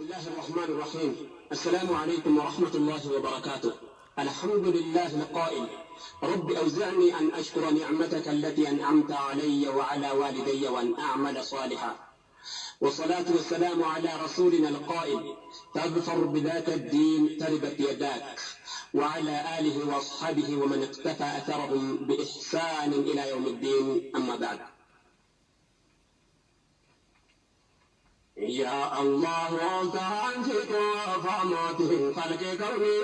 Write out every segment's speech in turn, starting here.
الله الرحمن الرحيم. السلام عليكم ورحمة الله وبركاته. الحمد لله القائل: رب أوزعني أن أشكر نعمتك التي أنعمت علي وعلى والدي وأن أعمل صالحا. والصلاة والسلام على رسولنا القائل: تظفر بذات الدين تربت يداك، وعلى آله وأصحابه ومن اقتفى أثرهم بإحسان إلى يوم الدين. أما بعد. يا الله وانتهنتك وفاموته خلق كوني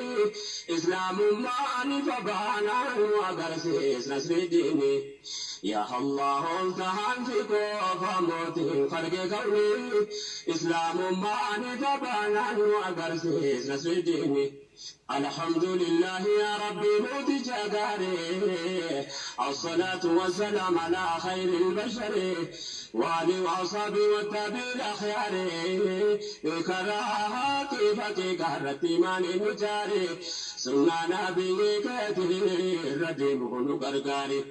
إسلام ماني فبانا وقرسيس نسر ديني. يا الله وانتهنتك وفاموته خلق كوني إسلام ماني فبانا وقرسيس نسر ديني. الحمد لله يا ربي موتي جداري، الصلاة والسلام على خير البشر وعلي وأصحابي والتابعين الأخيار. كراهتي فتي كهرتي ماني نجاري، سنة نبي كثير رديمه نقرقاري.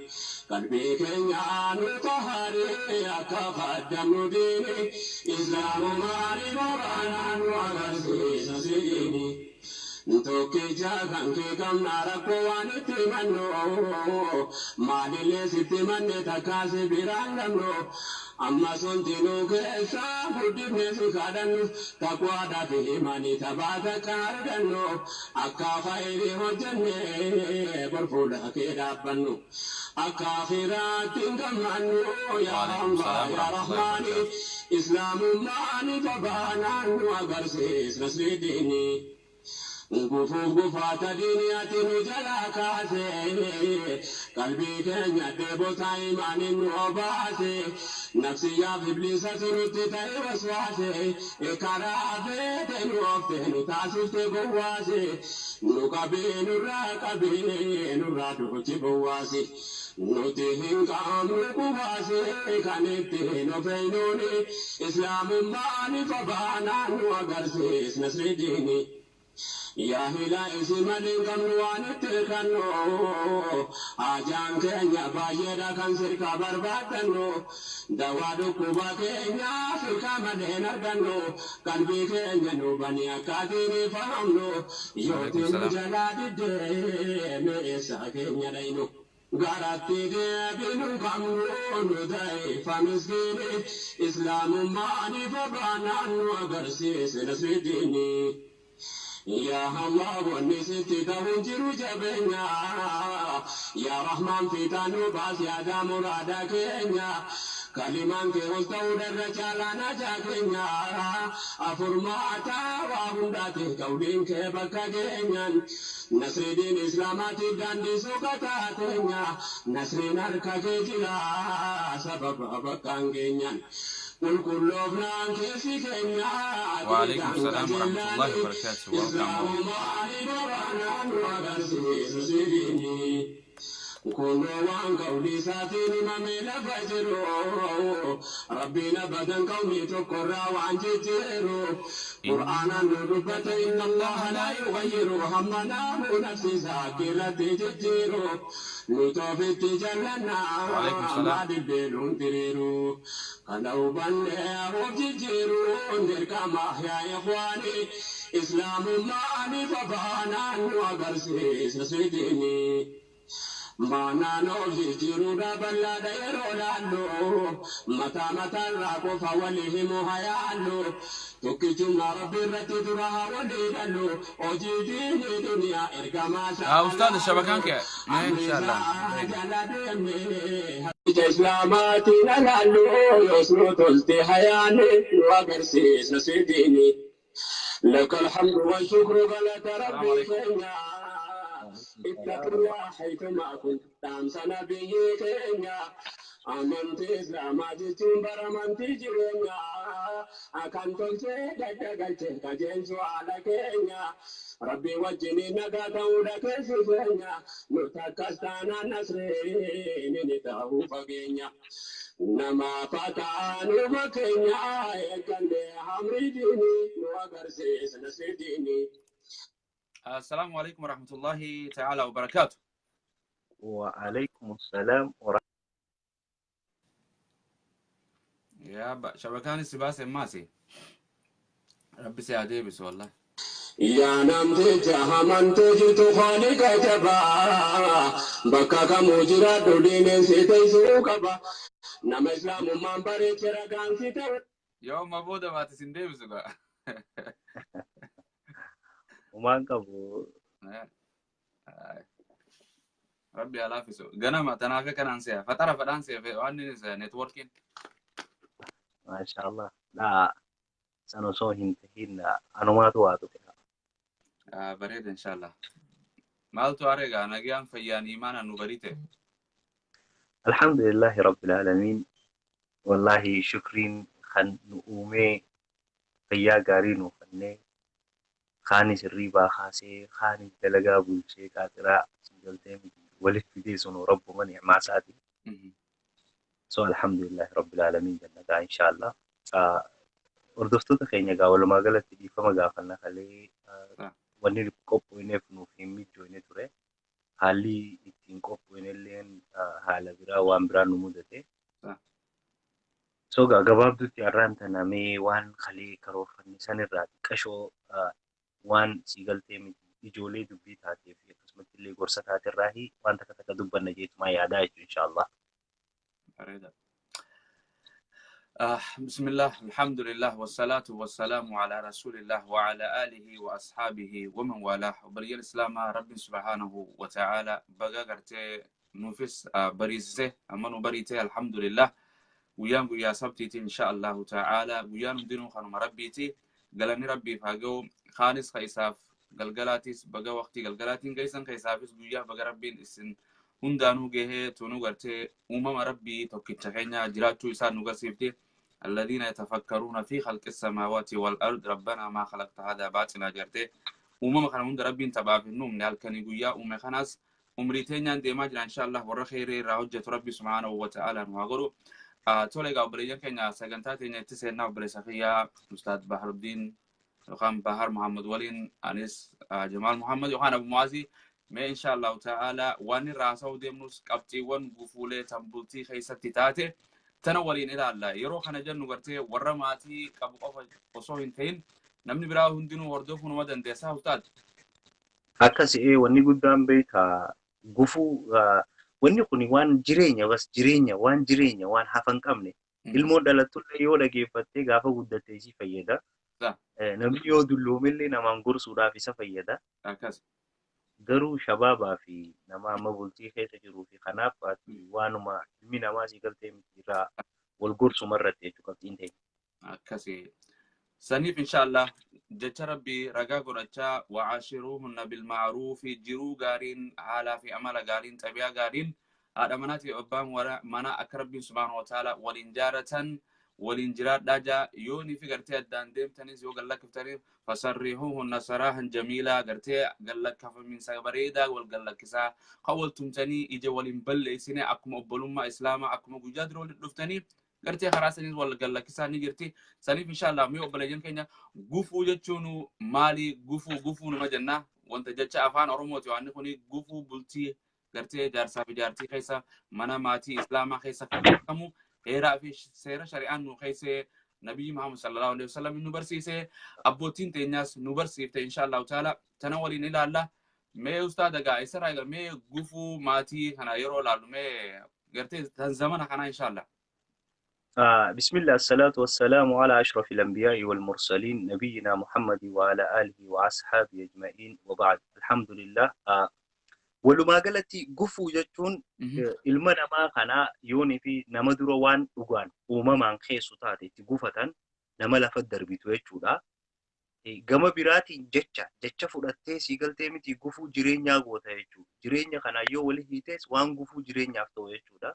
قلبي كنيان طهري أكفدم ديني، إسلام مالي ورانا وغرسي سيديني. Ntoke jagan ke kamnara ko aniti manno, malile siti manne takase birangano. Amma sontino ke sa budine sukadanu, takwada te mani tabata kardano. Akka khairi hojane barfula ke dapanno, akka khiratin kamano. Ya Allah ya Rahmani, Islamu mani tabana agarse nasridini. Gufata diniyati nujala kase, kalbi kenya debo taimani nuobase, nafsiya iblisa sunuti tai waswase, ekarabe tenu ofte nutasufte gowase, nukabe nurra duchi gowase, nuti hinkam nukubase, kanete no feinone, Islamu mani fabana nuagarse nasridini. Ya hila isi malingam nuanit kano, ajan kenya bayera kan sirka barbatano, dawadu kuba kenya firka madena gano, kalbi kenya nubani akadini fahamno, yotin jaladide me esa kenya daino. Garati de binu kamno nudai famiskini, Islamu mani fabana nuagarsi senasridini. Ya Allah wanisiti tahunjiru jabenya, Ya Rahman fitanu bas yada murada kenya, kaliman ke ustau darajala naja kenya, afurmata wa hundati kaulin ke baka kenyan, Nasridin Islamati dandi sukata kenya, Nasrin arka kejila sabab abakan kenyan. وعليكم السلام ورحمة الله وبركاته. كل وان قولي ساتيني مميلا فجرو، ربنا بدن قومي تقرى وعن جيرو. قرآنا نربت إن الله لا يغير همنا نفسي ساكرة جيرو. نتوفت جلنا وعليكم السلام. بيلون تريرو، kalau bande jiru ndirka mahya ikhwani, Islamu mani fabana nuagarsi sasidini. Mana no jiru da balla da erolando, mata rako fawalihi muhayalo. Tukijumna rabbi rati duraha walidalo, ojidini dunia ergamasa. أستاذ الشبكانك ما إن شاء الله. Islamati nalalu yosnu tolti hayani wagarsis nasidini. لك الحمد والشكر لك ربي كينيا، اتق الله حيثما كنت تامسنا به كينيا. أمنت إسلاماتي برمنتي جرينيا، أكن تلتي دجاجتي كجنسو على كينيا. ربي وجني نغاتا ودك سيفينيا، نتكستانا نسرين نتاهو فقينيا. Nama patanu makenya ekande hamridini nuagarse nasidini. السلام عليكم ورحمة الله تعالى وبركاته. وعليكم السلام ورحمة يا شبكان السباس ماسي ربي سيادي بس والله. يا نمتي جهمن تجد خالق جبا بكاك موجرا دولين سيتي سوكبا نم إسلام من بري ترغان سيتي يوم ما بودا ما تسندي بس بقى. وما قبو ربي ألافسه جنما تنافي كان أنسيا فترة فدانسيا في واني نتوركين. ما شاء الله لا سنوسو هنتهين أنا ما تواتو بريد إن شاء الله. مالتو أرجع أنا جيان فيان إيمانا نبريته. الحمد لله رب العالمين والله شكرين خن نؤمي فيا قارين وخني خاني الريبا خاسي خاني دلقا بولشي كاترا سنجلتين ولد في سنو رب من مع ساتي سو الحمد لله رب العالمين جنة إن شاء الله وردفتو تخيني قاول ما قلت دي فما قافلنا خلي wanni qophoineef nuuf hin mijoone ture haalli ittiin qophoinelleen haala biraa waan biraa nu mudate so gabaabduutti har'aan tanamee waan kalee karoorfanne sanirraa xiqqashoo waan siigaltee miti ijoollee dubbii taatee fi akkasumatti illee gorsa taaterraahi waan takka dubbanna jeetumaa yaadaa jechuun inshaallah. بسم الله الحمد لله والصلاة والسلام على رسول الله وعلى آله وأصحابه ومن والاه وبري الإسلام رب سبحانه وتعالى بقى نفس بريسه أمانو بريته الحمد لله ويان يا سبتي إن شاء الله تعالى ويان دينو خانم ربيتي قالني ربي فاجو خانس خيساف قلقلاتيس بقى وقتي قلقلاتين كيسان خيسافيس ويا بقى ربين إسن هندانو جه تونو قرتي ربي توكيتشهنا جراتو إسان نقصيفتي الذين يتفكرون في خلق السماوات والأرض ربنا ما خلقت هذا باطلا جرتي خنا هند ربي تبع في النوم نال كان يقول خناس أمريتين عند ماجر إن شاء الله ورخير راجة ربي سبحانه وتعالى نواجرو تولى قبلين كنا سجنتات إن تسعنا برسخية أستاذ بحر الدين وخام بحر محمد ولين أنيس جمال محمد يوحنا أبو معزي ما إن شاء الله تعالى وان راسه دمنوس كابتي وان بفولة تنبلتي خيسة تاتي تناولين إلى الله يروح أنا جن نقرتي ورماتي كابو قصوين تين نمني براه هندينو وردوفون مدن ديسا أستاذ akkasi wanni guddaan beeka gufuu wanni kun waan jireenya waan hafan qabne ilmoo dhalattulle yoo dhageeffattee gaafa guddatte isii fayyada namni yoo dulloomellee namaan gorsuudhaaf isa fayyada garuu shabaabaa fi nama amma bultii keessa jiruu fi kanaaf waanuma ilmi namaa sii galtee miti irraa wal gorsuma irratti jechuu qabxiin ta'e akkasi سنيف إن شاء الله جت ربي رجع قرتشا وعاشروهن بالمعروف جرو قارين على في أمل قارين تبيع قارين هذا مناتي أبام ورا منا أكرب سبحانه وتعالى والإنجارة والإنجارات دجا يوني في قرتي الدندم تنيس يقول لك فترين فسرحوهن سراحا جميلة قرتي قال لك كف من سبريدا وقال لك كسا قولتم تني إجا والإنبل سنة أكم أبلوم إسلام أكم جدرو لفتني قرتي خراسني ولا قال لك ساني قرتي ساني إن شاء الله ميو بلجن كينيا غوفو جتشونو مالي غوفو نمجنا وانت جتش أفان أروموتي وعني كوني غوفو بلتي قرتي جارسا في جارتي خيسا منا ماتي إسلام خيسا كمو هيرا في سيرة شريعان خيسا نبي محمد صلى الله عليه وسلم نبرسيسه أبوتين تيناس نبرسيفته إن شاء الله تعالى تناولين إلى الله ما أستاذ جا إسرائيل ما غوفو ماتي هنا يرو لالو ما قرتي تنزمنا خنا إن شاء الله بسم الله الصلاة والسلام على أشرف الأنبياء والمرسلين نبينا محمد وعلى آله وأصحابه أجمعين وبعد الحمد لله ولما قالت قفو جتون المنا ما خنا يوني في نمدروان وقان وماما خيسو تاتي تقفة نما لفدر بيتويتشودا قام براتي جتشا فراتي سيقلتي متي قفو جرينيا قوتا يجو جرينيا خنا يو ولي هيتيس وان قفو جرينيا فتو يجودا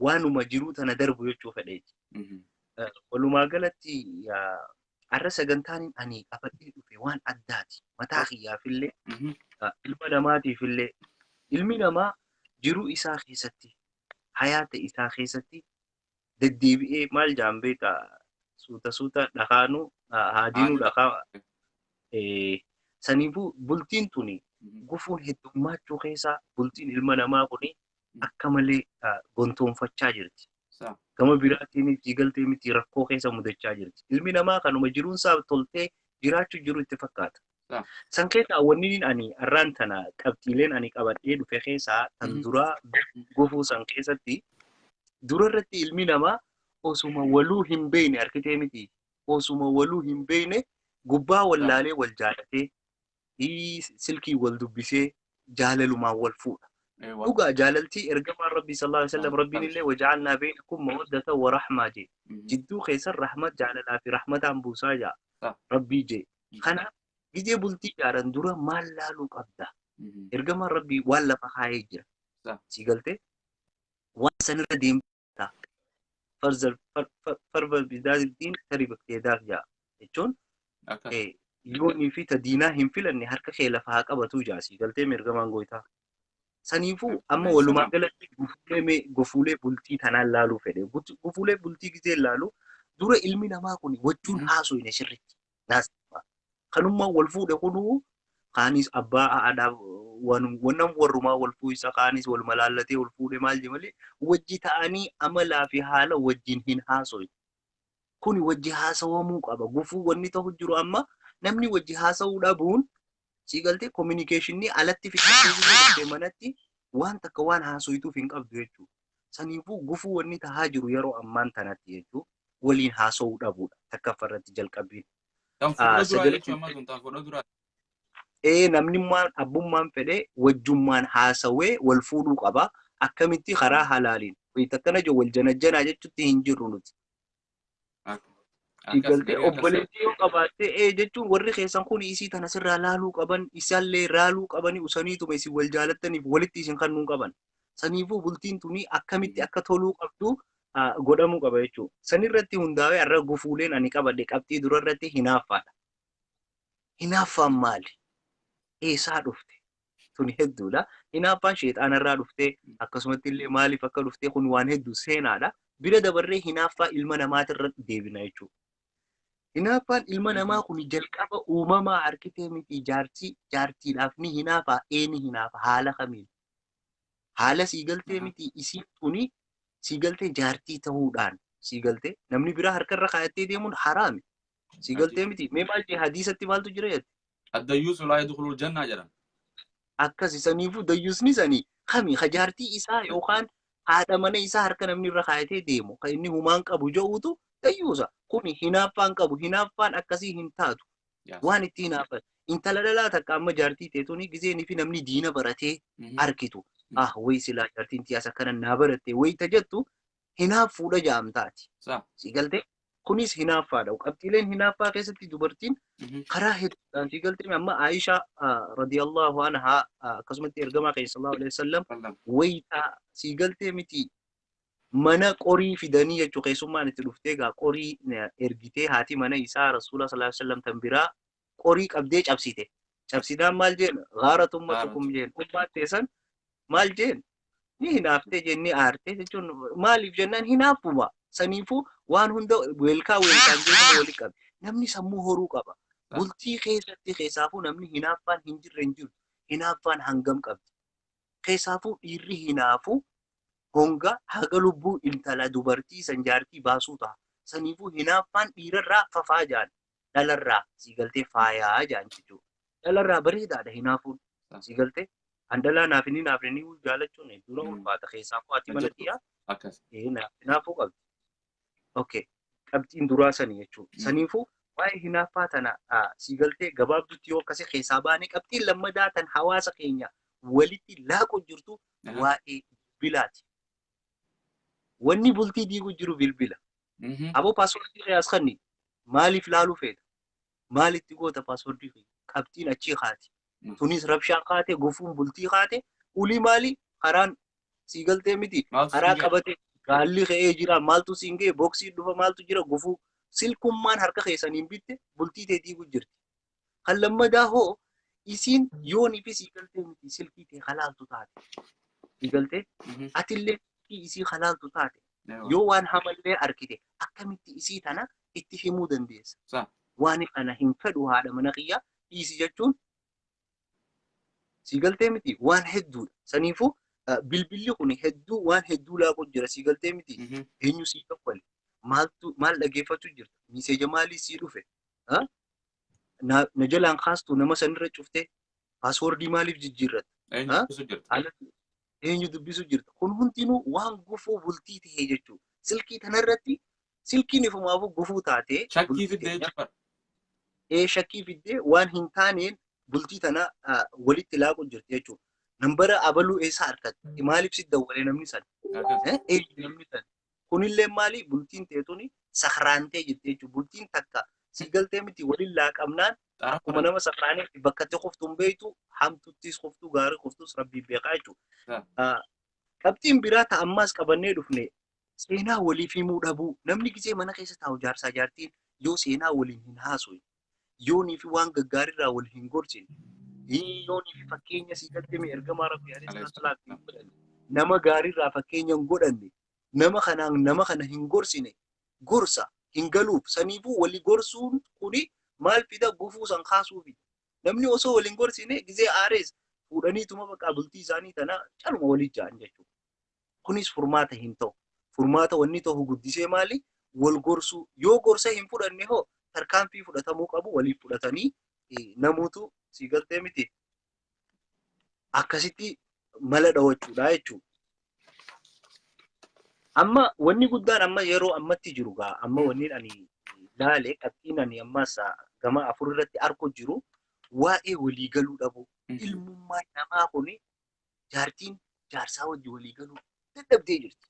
waanuma jiru tana darbu jechuu fedheeti. Walumaa galatti har'a sagantaan ani qabadhee dhufe waan addaati. Mataa kiyyaafillee ilma namaatiifillee ilmi namaa jiruu isaa keessatti hayaata isaa keessatti deddeebi'ee maal jaambeeta suuta dhaqaanu haadiinuu dhaqaa saniifuu bultiin tuni gufuun heddummaachuu keessaa bultiin ilma namaa kuni akka malee gontoonfachaa jirti. Gama biraatiin siigaltee miti rakkoo keessa mudachaa jirti. Ilmi namaa kanuma jiruunsaa toltee jiraachuu jiru itti fakkaata. San keessaa wanni ani arraan tana qabxiileen ani qabadhee dhufe keessaa tan duraa gufuu san keessatti dura irratti ilmi namaa osuma waluu hin beekne harkitee miti. Osuma waluu hin beekne gubbaa wallaalee wal jaalatee silkii wal dubbisee jaalalumaan wal fuudha. Dhugaa jaalaltii ergamaan Rabbii sallallahu alaihi wasallam Rabbiin illee waja'alnaa bainakum mawaddatan wa rahmaa jee. Jidduu keessan rahmat jaalalaa fi rahmataan buusaa jaa Rabbii jee. Kana gizee bultii jaaran dura maal laaluu qabda? Ergamaan Rabbii waan lafa kaayee jira. Siigaltee waan sanirra deemtaa. Farba bidaadiltiin tarii bakteedaaf jaa. Jechuun yoonii fi tadiinaa hin filanne harka kee lafa haa qabatu jaa. Siigaltee ergamaan gooytaa. Saniifuu amma walumaa galatti gufuulee bultii tanaan laaluu fedhe. Gufuulee bultii gizee laalu dura ilmi namaa kun wajjuun haasoo hin sirriitti. Kanummaa wal fuudhe kunuu kaanis abbaa haadhaaf wannan warrumaa wal fuudhisa kaanis wal malaallatee wal fuudhe maal malee wajji ta'anii amalaa fi haala wajjin hin haasoo. Kuni wajji haasawamuu qaba. Gufuu wanni ta'u jiru amma namni wajji haasawuu dhabuun siigaltee communicationii alatti fiixee manatti waan takka waan haasoytuuf hin qabdu jechuudha. Saniifuu gufuu wanni tahaa jiru yeroo ammaan tanatti jechuudha. Waliin haasawuu dhabuudha. Takka farratti jalqabiin. Namni abbummaan fedhee wajjummaan haasawee wal fuudhuu qaba. Akkamitti karaa halaaliin. Akkana jiru wal janajjanaa jechuutti hin jirru nuti. Siigaltee obboleettii yoo qabaatte jechuun warri keessan kun isii tana sirraa laaluu qaban isaallee laaluu qabanii usaniituma isin wal jaalattaniif walitti isin kannuu qaban. Saniifuu bultiin tuni akkamitti akka toluu qabdu godhamuu qaba jechuudha. Sanirratti hundaa'ee har'a gufuuleen ani qabadhe qabxii durarratti hinaaffaadha. Hinaaffaan maali? Eessaa dhufte? Tuni hedduudha. Hinaaffaan sheexaanarraa dhufte akkasumatti illee maaliif akka dhufte kun waan hedduu seenaadha. Bira dabarree hinaaffaa ilma namaatirratti deebina jechuudha. Hinaaffaan ilma namaa kun jalqaba uumamaa harkitee miti jaartiidhaaf ni hinaafa ni hinaafa haala kamiin? Haala siigaltee miti isiin tuni siigaltee jaartii ta'uudhaan siigaltee namni biraa harkarra kaayattee deemuun haraami. Siigaltee miti mee maal jee hadiisatti maaltu jira jette? Addayyuusu laa yadkhulul jannaa jedhan. Akkasi saniifuu dayyuusni sanii kami jaartii isaa yookaan haadha mana isaa harka namni irra kaayatee deemu kan inni humaan qabu jedhuutu dayyuusa. Kuni hinaaffaan qabu. Hinaaffaan akkasii hin taatu. Waan itti hinaaffan. Intala dhalaa takka amma jaartii teetuni gizeenii fi namni diina baratee arkitu. Wayi silaa jaartiin tiyaasa kanan naa baratte wayita jettu hinaaffuudha jaamtaati. Siigaltee kunis hinaaffaadha. Qabxiileen hinaaffaa keessatti dubartiin karaa hedduudhaan siigaltee amma Aishaa radiyallahu anhaa akkasumatti ergamaa keessa sallallahu alaihi wasallam wayita siigaltee miti mana qorii fidanii jechuu keessummaan itti dhuftee gaa qorii ergitee haati mana isaa rasuula sallallahu alaihi wasallam tan biraa qorii qabdee cabsite. Cabsidaan maal jeen ghaaratumma tukum jeen ummaatteessan maal jeen ni hinaaftee jennee aartee jechuun maaliif jennaan hinaaffuma. Saniifuu waan hunda weelkaan jechuun walitti qabe. Namni sammuu horuu qaba. Bultii keessatti keessaafuu namni hinaaffaan hin jirre hin jiru. Hinaaffaan hangam qabdi. Keessaafuu dhiirri hinaafuu honga haga lubbuu intala dubartii san jaartii baasuu ta'a. Saniifuu hinaaffaan dhiirarraa fafaa jaan dhalarraa siigaltee faayaa jaan jechuudha. Dhalarraa bareedaadha hinaafuun siigaltee. Handalaa naaf inni jaalachuun dura ulfaata keessaafuu ati mana dhiyaa. Hinaafuu qabdi. Okay. Qabxiin duraa sanii jechuudha. Saniifuu waa'ee hinaaffaa tana siigaltee gabaabduutti yoo akkasii keessaa baane qabxiin lammadaa tan hawaasa keenya walitti laaqu jirtu waa'ee bilbilaati. Wanni bultii diigu jiru bilbila. Aboo paaswordii qiyaas kanni maaliif laaluu feeta? Maalitti goota paaswordii fi qabxiin achii kaate? Tunis rabshaan kaate gufuun bultii kaate ulii maali karaan siigaltee miti karaa qabate gaalli ka'ee jira maaltu siin ga'e boksii dhufa maaltu jira gufuu silkummaan harka keessaniin bitte bultii tee diigu jirti. Kan lammadaa hoo isiin yoonii fi siigaltee miti silkii tee halaaltu taate. Siigaltee atillee isii halaaltu taate yoo waan hamallee arkite akkamitti isii tana itti himuu dandeessa. Waan kana hin fedhu haadha mana kiyyaa dhiisi jechuun siigaltee miti waan hedduudha. Saniifuu bilbilli kun hedduu waan hedduu laaqu jira si galtee miti eenyu si tokko maal dhageeffatu jirta miseeja maalii si dhufe na jalaan kaastu nama sanirra cuftee paaswoordii maaliif jijjiirratta eenyu dubbisu jirta kun hundinuu waan gufuu bultii ta'ee jechuudha silkii tanarratti silkiin ifumaafuu gufuu taatee shakkii fiddee waan hin taaneen bultii tana walitti laaqu jirti jechuudha. Nambara abaluu eessaa argatte maaliif si dawwalee namni san namni san kunillee maali bultiin teetuni sakraantee jirti jechuudha. Bultiin takka si galtee miti waliin laaqamnaan akkuma nama sakraanee bakka itti qoftuun beektu hamtuttis qoftuu gaarii qoftus rabbii beekaa jechuudha. Qabxiin biraa ta'ammaas qabannee dhufne seenaa waliif himuu dhabuu namni gisee mana keessa taa'u jaarsaa jaartiin yoo seenaa waliin hin haasofne yoonii fi waan gaggaarirraa wal hin gorsine yoonii fi fakkeenya si galtee ergamaa rabbii alayhi salaatu nama gaariirraa fakkeenya hin godhanne nama kana hin gorsine gorsa hin galuuf saniifuu walii gorsuun kuni maal fida gufuu san kaasuufi namni osoo waliin gorsine gisee aarees fuudhaniituma bakka bultii isaanii tana calma walii ja'an jechuudha. Kunis furmaata hin ta'u. Furmaata wanni ta'u guddisee maali? Wal gorsuu yoo gorsa hin fudhanne hoo tarkaanfii fudhatamuu qabu waliif fudhatanii namuutu si galtee miti akkasitti mala dhawachuudha jechuudha. Amma wanni guddaan amma yeroo ammatti jiru gaa amma wanni ani laalee qabxiin ani ammas gama afur irratti argu jiru waa'ee walii galuu dhabu ilmummaa namaa kuni jaartiin jaarsaa wajji walii galuu dadhabdee jirti.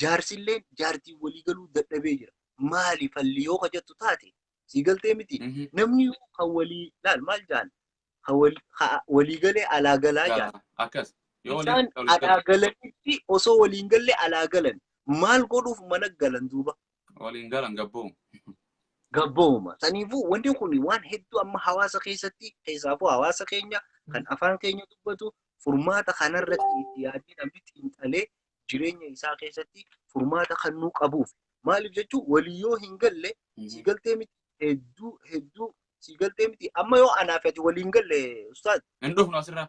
Jaarsilleen jaartiin walii galuu dadhabee jira. Maali falli yoo kajattu taate si galtee miti namni kan walii laal maal jaan walii galee alaa galaa jaan akkas isaan alaa galanitti osoo waliin galle alaa galan maal godhuuf mana galan duuba waliin galan gabbooma saniifuu wanti kun waan hedduu amma hawaasa keessatti keessaafuu hawaasa keenya kan afaan keenya dubbatu furmaata kanarratti itti yaadee namni xiinxalee jireenya isaa keessatti furmaata kannuu qabuuf maaliif jechuun walii yoo hin galle si galtee miti hedduu si galtee miti amma yoo anaaf ati waliin galle ustaad hin dhufnu asirraa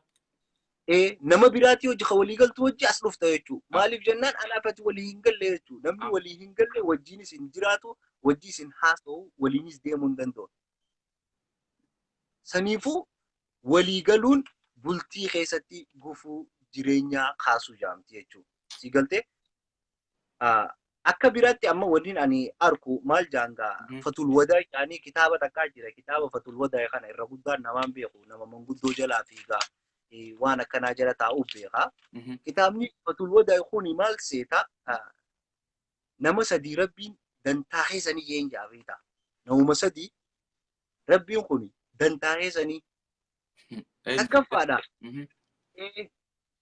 nama biraati hojii kan walii galtu wajji as dhufta jechuudha. Maaliif jennaan anaaf ati walii hin galle jechuudha. Namni walii hin galle wajjiinis hin jiraatu wajjiis hin haasa'u waliinis deemuu hin danda'u. Saniifuu walii galuun bultii keessatti gufuu jireenyaa kaasuu jaamti jechuudha. Si galtee akka biraatti amma waliin ani arku maal jaangaa fatul wadaa yaani kitaaba takkaa jira kitaaba fatul wadaa kana irra guddaan namaan beeku nama manguddoo jalaa fiigaa waan akkanaa jala taa'uu beekaa. Kitaabni fatul wadaa kuni maal seeta nama sadii rabbiin dantaa keessanii jeen jaafeeta. Namuma sadii rabbiin kuni dantaa keessanii takkaffaadha.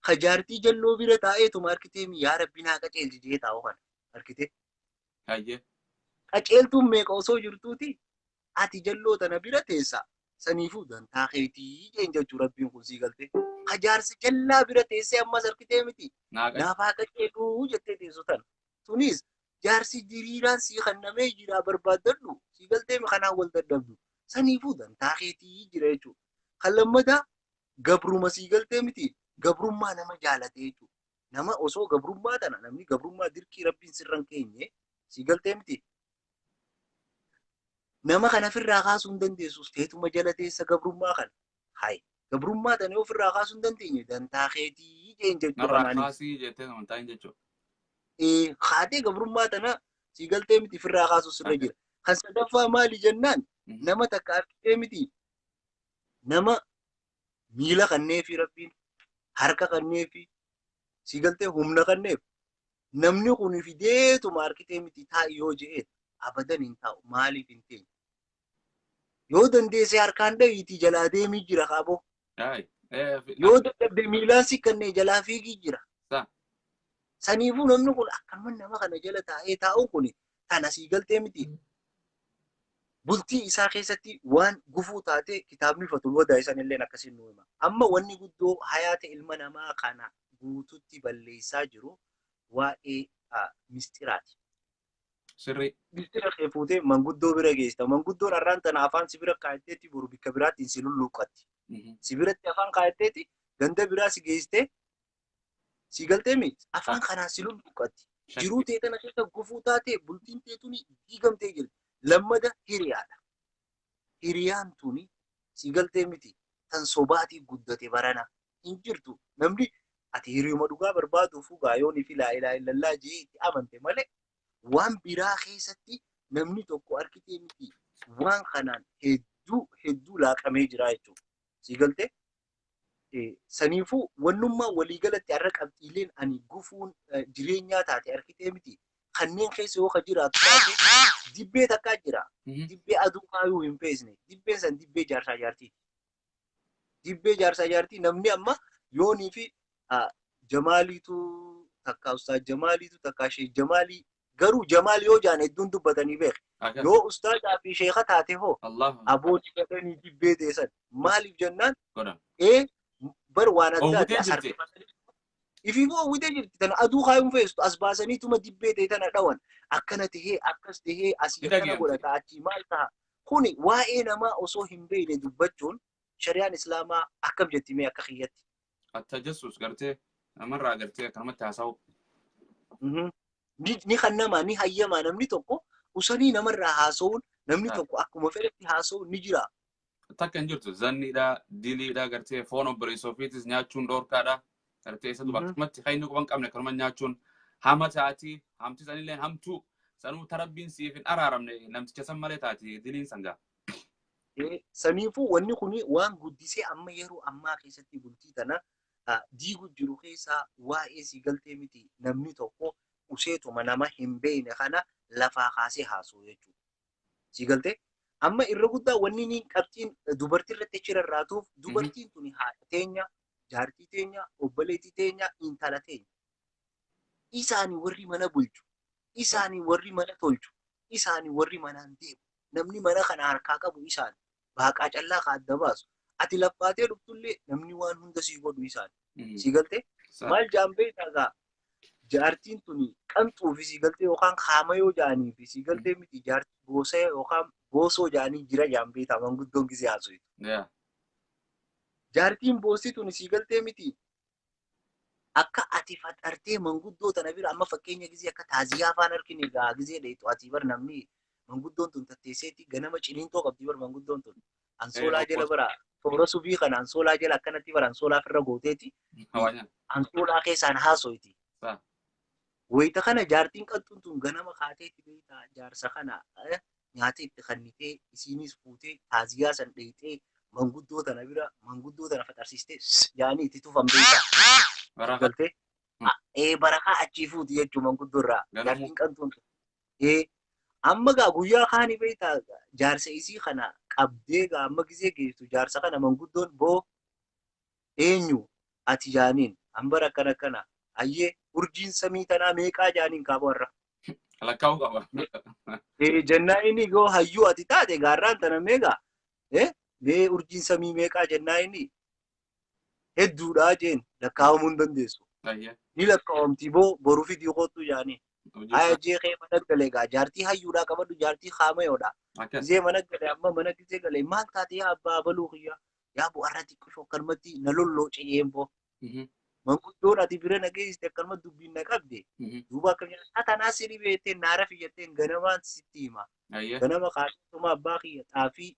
Kajaartii jalloo bira taa'eetuma arkitee yaa rabbi naa qaceelchi jee taa'u kana arkitee. Qaceeltuun meeqa osoo jirtuuti ati jalloo tana bira teessa saniifuu dantaa keetii jeen jechuu rabbiin kun sii galtee. Kajaarsi jallaa bira teessee ammas arkitee miti naafaa qaceeluu jettee teessu tana. Tunis jaarsi diriiraan sii kannamee jiraa barbaaddadhu sii galtee kanaan wal dadhabdu saniifuu dantaa keetii jira jechuudha. Kan lammataa gabruma sii galtee miti. Gabrummaa nama jaalatee jechuudha. Nama osoo gabrummaa tana namni gabrummaa dirqii rabbiin sirran keenye si galtee miti. Nama kana ofirraa kaasuu hin dandeessus teetuma jala teessa gabrummaa kana. Hayi gabrummaa tana yoo ofirraa kaasuu hin dandeenye dantaa keetii jeen jechuudha. Narraa kaasii jettee amantaa hin jechuudha. Haatee gabrummaa tana si galtee miti ofirraa kaasuu sirra jira. Kan sadaffaa maali jennaan nama takka argitee miti. Nama miila kanneefi rabbiin harka kanneefi si galtee humna kanneef namni kun fideetuma arkitee miti taa'i yoo je'e abadan hin taa'u maaliif hin teenye yoo dandeessee harkaan dhahiitii jalaa deemii jira qaaboo yoo dadhabde miilaan si kannee jalaa fiigii jira saniifuu namni kun akkanuma nama kana jala taa'ee taa'u kun tana si galtee miti. Bultii isaa keessatti waan gufuu taate kitaabni fatul wadaa isanillee akkasiin nu hima. Amma wanni guddoo hayaata ilma namaa kana guututti balleessaa jiru waa'ee mistiraati. Sirrii. Mistira kee fuutee manguddoo bira geessita. Manguddoon har'aan tana afaan sibira kaayatteetti boru bikka biraatti si lulluuqqatti. Sibiratti afaan kaayatteetti ganda biraa si geessitee Si galtee mi afaan kanaan si lulluqqatti. Jiruu tee tana keessa gufuu taatee bultiin teetuni diigamtee jirti. Lammada hiriyaadha. Hiriyaan tuni si galtee miti tan sobaatii guddate barana hin jirtu. Namni ati hiriyuma dhugaa barbaaduuf gaayoonii fi laa ilaaha illallaa jee itti amante malee waan biraa keessatti namni tokko argitee miti waan kanaan hedduu laaqamee jira jechuudha. Si galtee saniifuu wannummaa waliigalatti har'a qabxiileen ani gufuun jireenyaa taate argitee miti kanneen keessa yoo ka jiraatu taate dibbee takkaa jira. Dibbee aduu kaayuu hin feesne. Dibbeen san dibbee jaarsaa jaartii. Dibbee jaarsaa jaartii namni amma yoonii fi Jamaaliitu takka Ustaaz Jamaaliitu takka Sheekh Jamaalii garuu Jamaal yoo jaan hedduun dubbatanii beeku. Yoo Ustaazaa fi Sheekha taate hoo aboonni gadanii dibbee teessan maaliif jennaan bar waan addaati asarfatanii ifi hawwitee jirti tana aduu kaayuun feestu as baasaniituma dibbee ta'e tana dhawan akkana tahee akkas tahee asii kana godhata achii maal ta'a kuni waa'ee namaa osoo hin beekne dubbachuun shari'aan islaamaa akkam jetti mee akka kiyyatti. Attajassus gartee namarraa gartee akkanumatti haasa'u. Ni kan namaa ni hayyamaa namni tokko usanii namarraa haasa'uun namni tokko akkuma fedhetti haasa'uun ni jira. Takka hin jirtu zanniidha diliidha gartee foon obboleessa ofiitis nyaachuun dhoorkaadha. Gartee isa dubartumatti kan inni quban qabne akkanuma nyaachuun hama taati hamti sanillee hamtuu sanuu tarabbiin siif hin araaramne namticha san malee taati diliin sangaa. Saniifuu wanni kuni waan guddisee amma yeroo ammaa keessatti bultii tana diigu jiru keessaa waa'ee si galtee miti namni tokko useetuma nama hin beekne kana lafaa kaasee haasa'u jechuudha. Si galtee amma irra guddaa wanni ni qabxiin dubartii irratti cirarraatuuf dubartiin tuni haadha teenya jaartii teenya obboleettii teenya intala teenya. Isaanii warri mana bulchu isaanii warri mana tolchu isaanii warri manaan deemu namni mana kana harkaa qabu isaan baaqaa callaa ka adda baasu ati laffaatee dhuftullee namni waan hunda sii godhu isaan. Si galtee maal jaambee tagaa jaartiin tuni qamxuu fi si galtee yookaan haamayoo jaanii fi si galtee miti jaartii goosee yookaan boosoo jaanii jira jaambee ta'a manguddoon gisee haasa'u. Jaartiin boosii tuni si galtee miti akka ati fadhartee manguddoo tana bira amma fakkeenya gisee akka taaziyaa afaan harkine gaa gisee dheetu ati bar namni manguddoon tun tatteesseetti ganama ciniintoo qabdi bar manguddoon tun ansoolaa jala bara toora subii kana ansoolaa jala akkanatti bara ansoolaa firra gooteeti ansoolaa keessaan haasoyti. Wayita kana jaartiin qaltuun tun ganama kaateetti beektaa jaarsa kana nyaata itti kannitee isiinis fuutee taaziyaa san dheeyxee manguddoo tana bira manguddoo tana faxarsiistee jaanii itti tufamteeta. Galtee barakaa achii fuuti jechuu manguddoo irraa jaartiin qaltuun tun. Amma gaa guyyaa kaanii beektaa jaarsa isii kana qabdee gaa amma gisee geessu jaarsa kana manguddoon boo eenyu ati jaaniin hambara akkana akkana ayyee urjiin samii tanaa meeqaa jaaniin kaaba warra. Lakkaa'uu qaba. Jennaa inni yoo hayyuu ati taate gaarraan tana meeqaa mee urjiin samii meeqaa jennaa inni hedduudhaa jeen lakkaa'amuu hin dandeessu. Ni lakkaa'amti boo boruu fi diiqootu jaanii. Aya jee kee mana galee gaa jaartii hayyuudhaa qabadhu jaartii haamayoodha. Gisee mana galee amma mana gisee galee maal taate yaa abbaa baluu kiyyaa yaa bu'arra xiqqishoo akkanumatti na lolloo ce'een boo. Manguddoon ati bira nageessite akkanuma dubbiin na qabde. Duuba akka tanaa sirii beektee naara fiyyatteen ganamaan sitti hima. Ganama kaasituma abbaa kiyya xaafii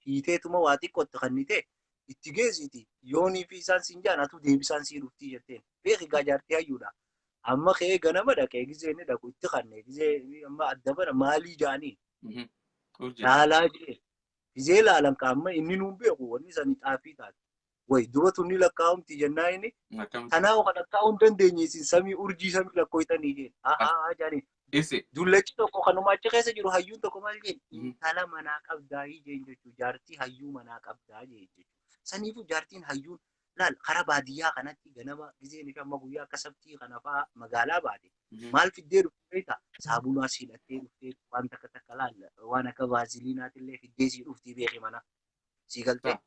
hiiteetuma waa xiqqootti kannite itti geessiti yoonii fi isaan siin jaan atu deebisaan sii dhuftii jetteen. Beeki gaa jaartii hayyuudha. Amma kee ganama dhaqee gisee inni dhaqu itti kannee gisee amma adda bara maalii jaanii. Laalaa jee gisee laalan qaama inni nuun beeku wanni sanii xaafii taate. Way dura tunni lakkaa'umti jennaa inni tanaa kan lakkaa'uu hin dandeenye isin samii urjii samii lakkooytanii jeen jaanii dullachi tokko kanuma achi keessa jiru hayyuun tokko maal jeen intala manaa qabdaayii jeen jechuu jaartii hayyuu manaa qabdaa jeen jechuu saniifuu jaartiin hayyuun laal karaa baadiyyaa kanatti ganama giseen fi amma guyyaa akka sabtii kana fa'aa magaalaa baate maal fiddee dhuftee ta'a saabunaa siidhattee dhuftee waan takka takka laal waan akka vaaziliinaatillee fiddee sii dhuftii beekee mana sii galtee.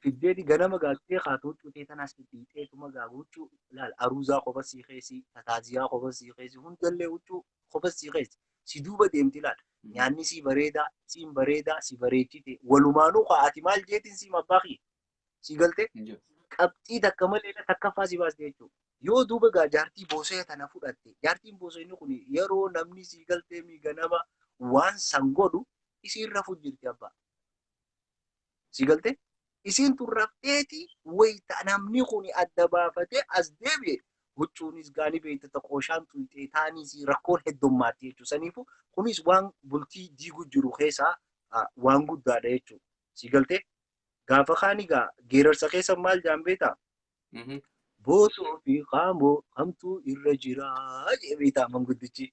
Fiddeeti ganama gaazexee haatoo cuutee tanaas dhiixeetuma gaaguchuu laal aruuzaa qofa sii keessi tataaziyaa qofa sii keessi hundallee huccuu qofa sii keessi si duuba deemti laal nyaanni si bareedaa siin bareedaa si bareechite walumaanuu ati maal jeetiin si mabbaaqi si galtee qabxii takka malee takka faasii baasti jechuudha. Yoo duuba gaa jaartii boosee tana fudhatte jaartiin boosee inni kun yeroo namni sii galtee ganama waan san godhu isiin rafu jirti abbaa. Sii galtee isiin tun rafteeti wayita namni kun adda baafatee as deebi'e huccuunis gaanii beektota qooshaan tuyxee taaniis rakkoon heddummaatti jechuudha. Saniifuu kunis waan bultii diiguu jiru keessaa waan guddaadha jechuudha. Sii galtee gaafa kaan egaa geerarsa keessa maal jaan beektaa? Boosoo fi qaamoo kamtuu irra jiraa jee beektaa manguddichi.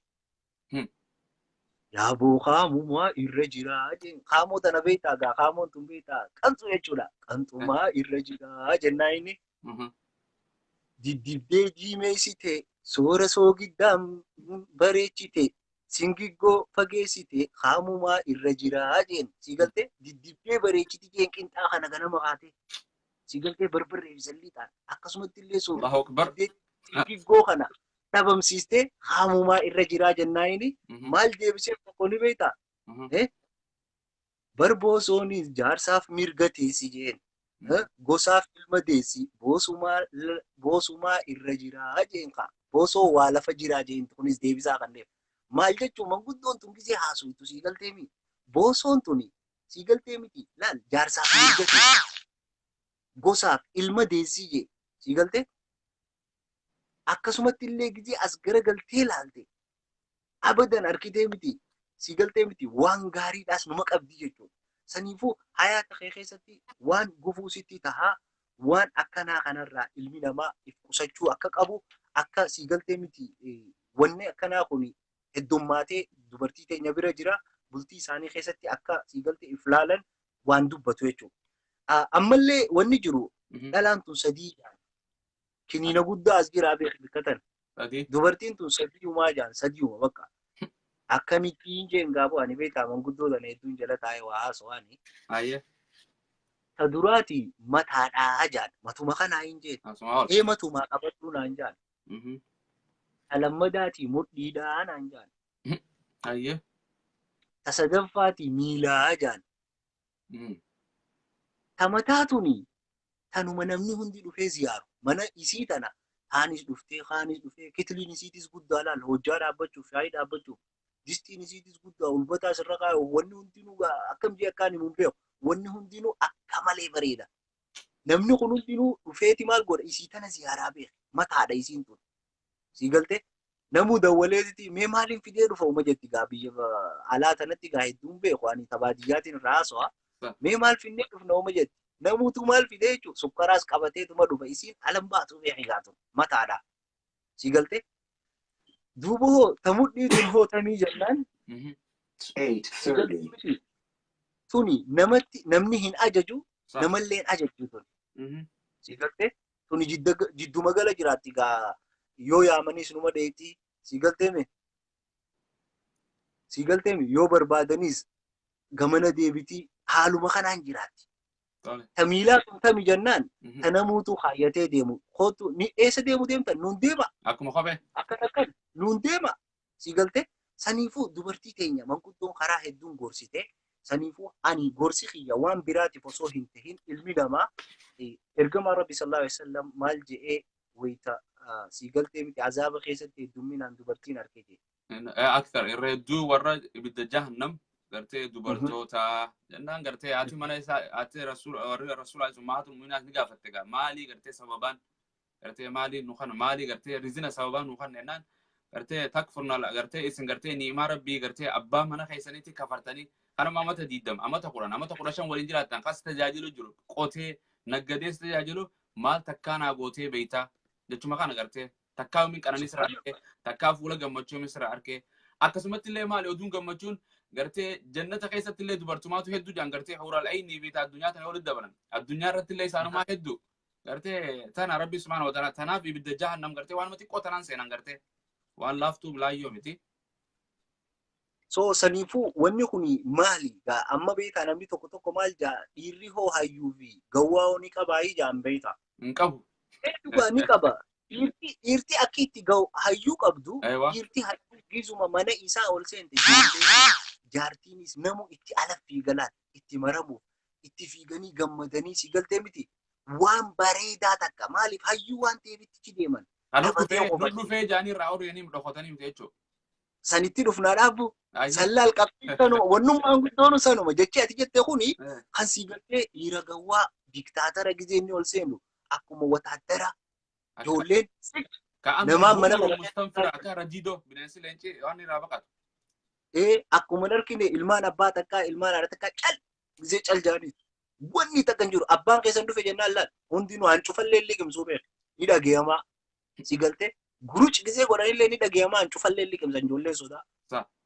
Yaaboo qaamumaa irra jiraa jee qaamoo tana beektaa gaa qaamoon tun beektaa qanxuu jechuudha. Qanxumaa irra jiraa jennaa inni. Diddibdee diimeessite soora soogiddaan bareechite singiggoo fageessite qaamumaa irra jiraa jeen sii galtee diddibdee bareechiti jeen qinxaa kana ganama kaate sii galtee barbarree salliidhaan akkasumatti illee singiggoo kana dhabamsiistee qaamumaa irra jiraa jennaa inni maal deebisee tokko ni beektaa? Barboosoonis jaarsaaf mirga teessi jeen. Gosaaf ilma deessi boosumaa irra jiraa jeenka boosoo waa lafa jiraa jeentu kunis deebisaa kan deemu maal jechuun manguddoon tun gisee haasuytu sii galtee miti boosoon tuni sii galtee miti laal jaarsaaf mirga teessi gosaaf ilma deessii jee sii galtee akkasumatti illee gisee as gara galtee laalte abadan harkitee miti sii galtee miti waan gaariidhaas numa qabdi jechuudha. Saniifuu hayaata kee keessatti waan gufuu sitti tahaa waan akkanaa kanarraa ilmi namaa if qusachuu akka qabu akka sii galtee miti wanni akkanaa kun heddummaatee dubartii teenya bira jira bultii isaanii keessatti akka sii galtee if laalan waan dubbatu jechuudha. Ammallee wanni jiru dhalaan tun sadii kiniina guddaa as jiraa beekatan dubartiin tun sadiiumaa jaan sadiiuma bakka. Akkamittiin jeen gaafa ani beektaa manguddoodhaan hedduun jala taa'ee waa haasawani. Ta duraati mataadhaa jaan matuma kanaa hin jeen. Matumaa qabadhuu naan jaan. Ta lammadaati mudhiidhaa naan jaan. Ta sadaffaati miilaa jaan. Ta mataa tuni tanuma namni hundi dhufee ziyaaru mana isii tana haanis dhuftee kitiliin isiitis guddaa laal hojjaa dhaabbachuuf shaayii dhaabbachuuf. Distiin isiitis guddaa ulbataa asirra kaa'u wanni hundinuu akkam jee akkaan himuun beeku wanni hundinuu akka malee bareeda. Namni kun hundinuu dhufeeti maal godha isii tana ziyaaraa beeka mataadha isiin tun. Sii galtee namuu dawwaleeti mee maaliin fidee dhufa uma jetti gaa biyya alaa tanatti gaa hedduun beeku ani tabaadiyyaatiin irraa haasawaa. Mee maal finnee dhufna uma jetti namuutu maal fidee jechuudha sukkaraas qabateetuma dhufa isiin alan baatu beeki gaa tun mataadha. Sii galtee. Duuba tamudhii tun hootamii jennaan 8:30 tuni namni hin ajaju namallee hin ajaju tun. Sii galtee tuni jiddu magala jiraatti gaa yoo yaamanis numa dheetii sii galteemi yoo barbaadanis gamana deebitii haaluma kanaan jiraatti. Tamiilaa tun tami jennaan tanamuutu haayyatee deemu kootu ni eessa deemu deemtan nuun deema. Akkuma kophee. Akka nuun deema sii galtee saniifuu dubartii teenya manguddoon karaa hedduun gorsite saniifuu ani gorsi kiyya waan biraatiif osoo hin tahin ilmi namaa ergamaa rabbi sallallahu alaihi wasallam maal je'ee wayita sii galtee miti azaaba keessatti heddumminaan dubartiin argee jee. Akthar irra hedduu warra ibidda jahannam gartee dubartoota jennaan gartee ati mana isaa ati rasuula maatu muinaas ni gaafatte gaa maalii gartee sababaan gartee maalii nu kana maalii gartee rizina sababaan nu kana jennaan gartee takfurna gartee isin gartee ni'imaa rabbii gartee abbaa mana keessanitti kafartanii kanuma amata 20 amata 10 amata 15 waliin jiraattan kas tajaajilu jiru qotee naggadees tajaajilu maal takkaanaa gootee beeytaa jechuma kana gartee takkaa min qananii sirra arkee takkaa fuula gammachuu min sirra arkee akkasumatti illee maali oduun gammachuun gartee jannata keessatti illee dubartumaatu hedduu jaan gartee hawraal ayni beeta addunyaa tana walitti dabalan addunyaa irratti illee isaanumaa hedduu gartee tana rabbi subhanahu wa ta'ala tanaaf ibidda jahannam gartee waan mati qotanaan seenan gartee waan laaftuu laayyoo miti. So saniifuu wanni kuni maali gaa amma beekaa namni tokko maal jaa dhiirri hoo hayyuu fi gawwaa ni qabaayii jaan beeta. Hin qabu. Dhugaa ni qaba. Dhiirti akka itti gahu hayyuu qabdu dhiirti hayyuu gizuma mana isaa ol seente jaartiinis namu itti ala fiigalaan itti maramuuf itti fiiganii gammadanii si galtee miti waan bareedaa takka maaliif hayyuu waan ta'eef itti deeman. Dhufee jaanii irraa oolu yanii dhokotanii miti jechuudha. Sanitti dhufnaa dhaabbu sallaal qabxii sanuma wannummaan guddoonu sanuma jechee ati jettee kuni kan sii galtee dhiira gawwaa diktaatara gizeenni ol seenu akkuma wataadara ijoolleen namaan mana akka rajiidoo bineensi leencii waan irraa baqatu. Akkuma darkine ilmaan abbaa takkaa ilmaan haadha takkaa cal gizee cal jaanii wanni takkan jiru abbaan keessan dhufe jennaan laal hundinuu hancufallee liqimsuu beeku ni dhageeyamaa si galtee guruuc gizee godhanillee ni dhageeyamaa hancufallee liqimsan ijoolleen sodaa.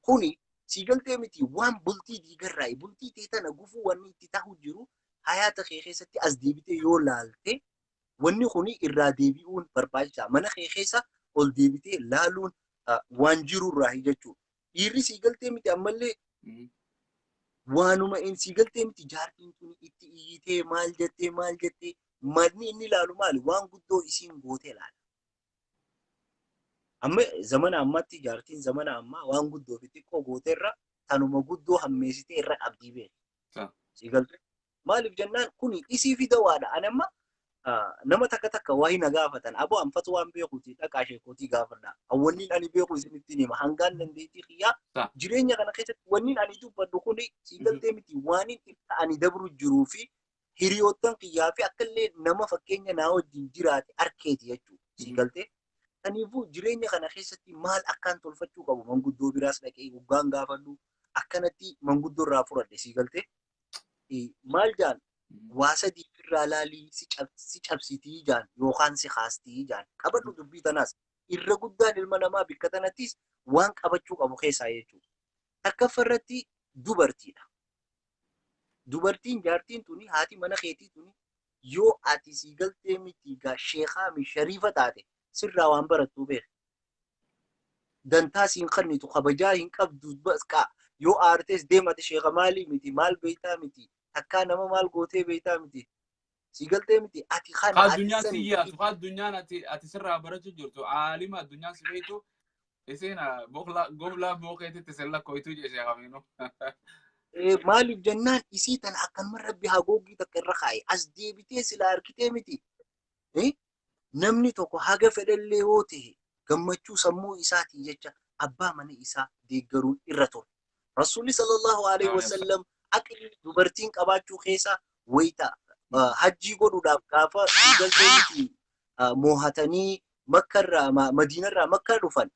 Kuni si galtee miti waan bultii diigarraa bultii teetana gufuu wanni itti ta'u jiru hayaata kee keessatti as deebitee yoo laalte wanni kuni irraa deebi'uun barbaachisaa mana kee keessa ol deebitee laaluun waan jirurraa jechuudha. Dhiirri si galtee miti ammallee waanuma si galtee miti jaartiin tuni itti iyyitee maal jettee manni inni ilaalu maali waan guddoo isiin gootee laala. Amma zamana ammatti jaartiin zamana ammaa waan guddoo fi xiqqoo gooteerra tanuma guddoo hammeessitee irra qabdii beeku. Si galtee maaliif jennaan kuni isii fidawaadha. Anamma nama takka waa hin gaafatan aboo anfatu waan beekuuti dhaqaa sheekootii gaafadha. Wanniin ani beeku isinitti nima hangaan dandeettii xiyyaa jireenya kana keessatti wanniin ani dubbadhu kuni si galtee miti waan ani dabru jiruu fi hiriyoottan xiyyaa fi akkallee nama fakkeenya naa wajjin jiraate arkeeti jechuudha. Si galtee kaniifuu jireenya kana keessatti maal akkaan tolfachuu qabu manguddoo biraas dhaqee guggaan gaafadhu akkanatti manguddoo irraa furadhe si galtee maal jaan waa sadii irraa laalii si cabsitii jaan yookaan si haastii jaan qabadhu dubbii tanaas irra guddaan ilma namaa bikka tanattis waan qabachuu qabu keessaa jechuudha. Takkaffarratti dubartiidha. Dubartiin jaartiin tuni haati mana keetii tuni yoo ati si galtee miti gaa sheekaa mi shariifa taate sirraa waan barattuu beeku. Dantaa siin kannitu kabajaa hin qabdu basqaa yoo aartees deemate sheeka maalii miti maal beeytaa miti takkaa nama maal gootee beeytaa miti. Si galtee miti ati kana addunyaa siyyaatu addunyaan ati sirraa barachuu jirtu aalima addunyaa si beeytu isin goflaa bookeetitti sella koytuu jeeshee kamiinu. Maaliif jennaan isii tana akkanuma rabbi hagoogii takka irra kaa'e as deebitee sila harkitee miti. Namni tokko haga fedhallee yoo ta'e gammachuu sammuu isaatii jecha abbaa mana isaa deeggaruun irra ture. Rasuulli sallallahu alaihi wasallam aqli dubartiin qabaachuu keessa wayita hajjii godhuudhaaf gaafa galtee miti moohatanii makkarraa madiinarraa makkaa dhufan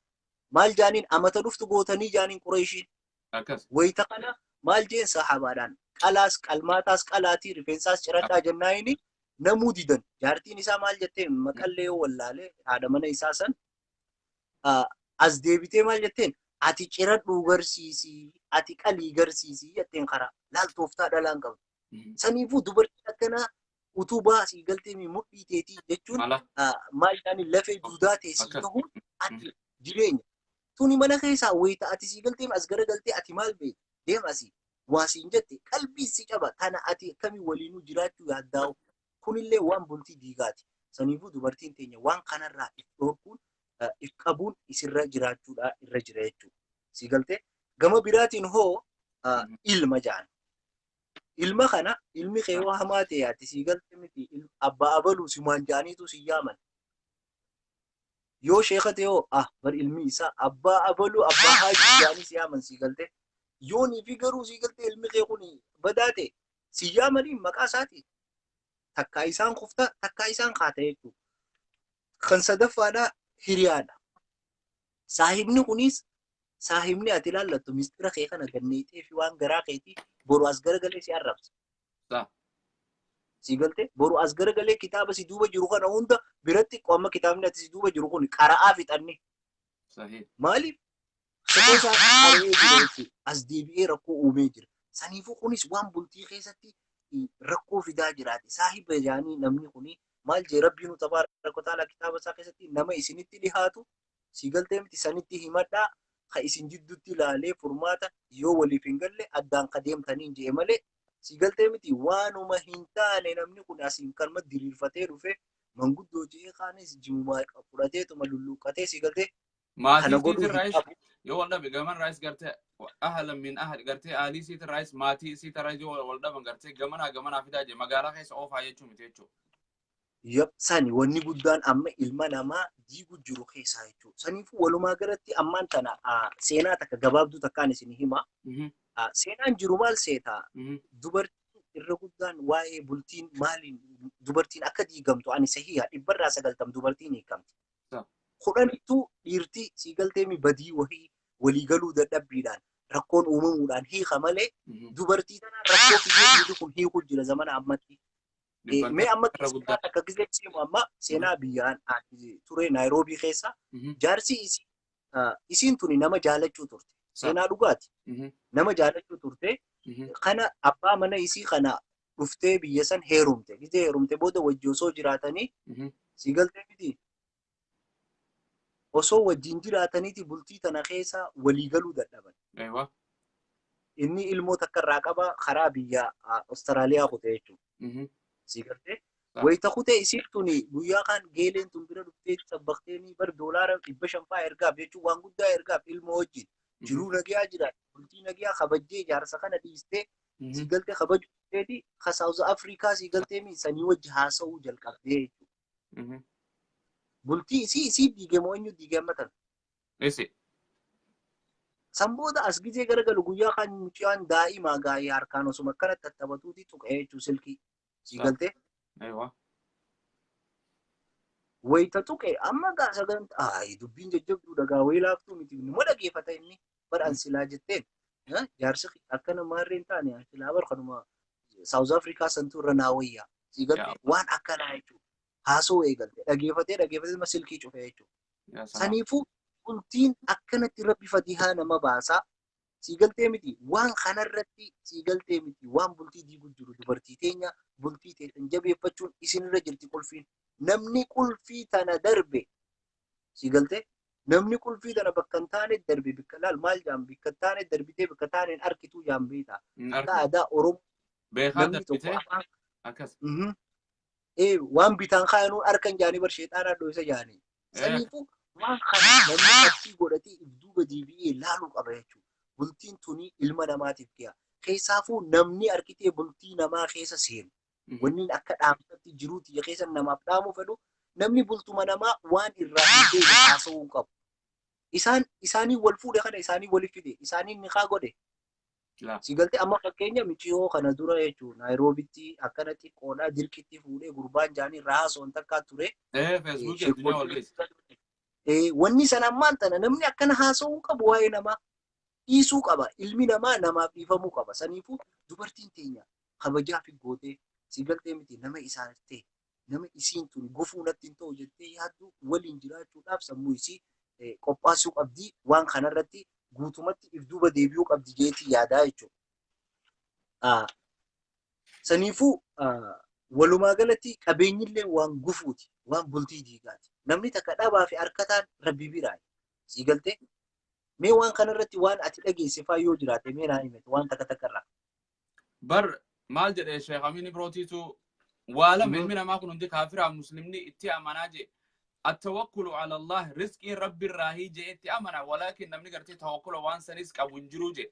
maal jaaniin amata dhuftu gootanii jaaniin qureeshiin. Wayita kana maal jeen sahabaadhaan qalaas qalmaataas qalaatii rifeensaas ciradhaa jennaayini namuu didan jaartiin isaa maal jetteen maqallee yoo wallaalee haadha mana isaa san as deebitee maal jetteen ati ciradhuu garsiisii ati qalii garsiisii jetteen karaa laal tooftaa dhalaan qabdu. Saniifuu dubartiin akkanaa utubaa si galtee mudhii teetii jechuun maal jaaniin lafee duudaa teessii ta'uun ati jireenya. Tuni mana keessaa wayita ati si galtee as garagaltee ati maal beektu deemasi waasiin jette qalbii si caba kana ati akkamii waliinuu jiraachuu yaaddaa'u kunillee waan bultii diigaati. Saniifuu dubartiin teenya waan kanarraa if dhorkuun if qabuun isirra jiraachuudha irra jira jechuudha. Si galtee gama biraatiin hoo ilma jaan. Ilma kana ilmi kee yoo hamaa ta'e ati si galtee miti abbaa abaluu si maan jaaniitu si yaaman. Yoo sheeka ta'e hoo bar ilmi isaa abbaa abaluu abbaa haajii jaanii si yaaman si galtee. Yoonii fi garuu si galtee ilmi kee kun badaa ta'e si yaamaniin maqaa isaati. Takkaa isaan kufta takkaa isaan kaata jechuudha. Kan sadaffaadhaa hiriyaadha. Saahibni kunis saahibni ati ilaallattu mistira kee kana ganneetee fi waan garaa keetii boru as garagalee si arrabsa. Si galtee boru as garagalee kitaaba si duuba jiru kana hunda biratti qomma kitaabni ati si duuba jiru kun qara'aa fixanne. Maaliif? As deebi'ee rakkoo uumee jira. Saniifuu kunis waan bultii keessatti rakkoo fidaa jiraate. Saahiba jaanii namni kuni maal jee rabbiin tabaaraka wa ta'aala kitaaba isaa keessatti nama isinitti dhihaatu si galtee miti sanitti himadhaa ka isin jidduutti ilaalee furmaata yoo waliif hin galle addaan ka deemtaniin jee malee si galtee miti waanuma hin taane namni kun asiin kalma diriirfatee dhufe manguddoo jee kaanis jimumaa fudhateetuma lulluuqqatee si galtee kana godhuu yoo wal dhabe gaman raayis gartee ahlan min ahli gartee aalii siita raayis maatii siita raayis yoo wal dhaban gartee gamanaa fidaa je magaalaa keessa oofaa jechuu miti jechuudha. sani wanni guddaan amma ilma namaa diiguu jiru keessaa jechuudha. Saniifuu walumaa galatti ammaan tana seenaa takka gabaabduu takkaan isin hima. Seenaan jiru maal seetaa? Dubartiin irra guddaan waa'ee bultiin maaliin dubartiin akka diigamtu ani sahiha 190 dubartiin hiikamti. Kudhanittuu dhiirtii siigalteemi badii waliigaluu dadhabbiidhaan rakkoon uumamuudhaan hiika malee dubartii tanaan rakkoo fiiguu kun hiikuu jira zamana ammatti. Mee amma keessaa akka gisee amma seenaa biyyaan ture Naayiroobii keessa jaarsi isiin tuni nama jaalachuu turte. Seenaa dhugaati. Nama jaalachuu turte. Kana abbaa mana isii kana dhuftee biyya san heerumte. Gisee heerumte booda wajji osoo jiraatanii siigaltee miti. Osoo wajjin jiraataniiti bultii tana keessa waliigaluu dadhaban. Inni ilmoo takka irraa qaba karaa biyya Awustiraaliyaa kutee jechuudha. Siigaltee wayita kutee isiif tuni guyyaa kaan geeleen tun bira dhuftee sabbaqteenii bar doolaara 500 ergaaf jechuun waan guddaa ergaaf ilmoo wajjin jiruu nagayaa jiraate bultii nagayaa kabajjee jaarsa kana dhiistee siigaltee kabajjuuteeti ka Saawuz Afrikaa siigaltee sanii wajji haasa'uu jalqabdee jechuudha. Bultii isii diigee moo eenyu diigee ammatan? Sanbooda as gisee garagalu guyyaa kaan mucaan daa'imaa gaa'ee harkaan osuma akkanatti taphatuuti tuqee jechuun silkii. Siigaltee? Wayita tuqee amma gaasa ganta dubbiin jajjabduu dhagaa wayii laaftuu miti nama dhageeffata inni badhaan silaa jetteen jaarsi akkana maarreen taane silaa bar kanuma Saawuz Afrikaa santuu irra naawayyaa. Siigaltee waan akkanaa jechuudha. Haasoo eegalte dhageeffatee ma silkii cufee jechuudha. Saniifuu bultiin akkanatti rabbi fatihaa nama baasaa. Siigaltee miti waan kanarratti siigaltee miti waan bultii diiguu jiru dubartii teenya bultii teessan jabeeffachuun isinirra jirti qulfiin. Namni qulfii tana darbe siigaltee namni qulfii tana bakka hin taane darbe bikka laal maal jaan bikka hin taane darbitee bikka taaneen arkituu jaan beektaa. Akka aadaa Oromoo namni tokko akkas. Waan bitaan kaayanuun harkan jaanii bar sheexaanaa dho'isa jaanii. Saniifuu waan kana namni achii godhatee duuba deebi'ee laaluu qaba jechuudha. Bultiin tuni ilma namaatiif ga'a. Keessaafuu namni arkitee bultii namaa keessa seenu. Wanni akka dhaamsatti jiruuti keessa namaaf dhaamuu fedhu namni bultuma namaa waan irraa hidhee haasa'uu qabu. Isaanii wal fuudhe kana isaanii waliif fide isaanii ni kaa godhe. Siigaltee amma fakkeenya michiyoo kana dura jechuun Naayiroobitti akkanatti qoodhaa dirqitti fuudhee gurbaan jaanii raasoon takkaa ture. Wanni sana ammaan tana namni akkana haasa'uu qabu waa'ee namaa. Dhiisuu qaba. Ilmi namaa namaaf dhiifamuu qaba. Saniifuu dubartiin teenya kabajaa fi gootee siigaltee miti nama isaanitti nama isiin tuni gufuu natti hin ta'u jettee yaaddu waliin jiraachuudhaaf sammuu isii qophaasuu qabdi. Waan kanarratti guutumatti if duuba deebi'uu qabdi jeetii yaadaa jechuudha. Saniifuu walumaa galatti qabeenyillee waan gufuuti. Waan bultii diigaati. Namni takka dhabaa fi harkataan rabbi biraa siigaltee. Mee waan kanarratti waan ati dhageessifaa yoo jiraate mee naa himete waan takka takkarraa. Bar maal jedhee Sheekh Amin Ibrootiitu waalam ilmi namaa kun hundi kaafiraa muslimni itti amanaa jee attawakkulu ala Allah rizqiin rabbi irraa jee itti amana walaakin namni gartee tawakkula waan sanis qabu hin jiru jee.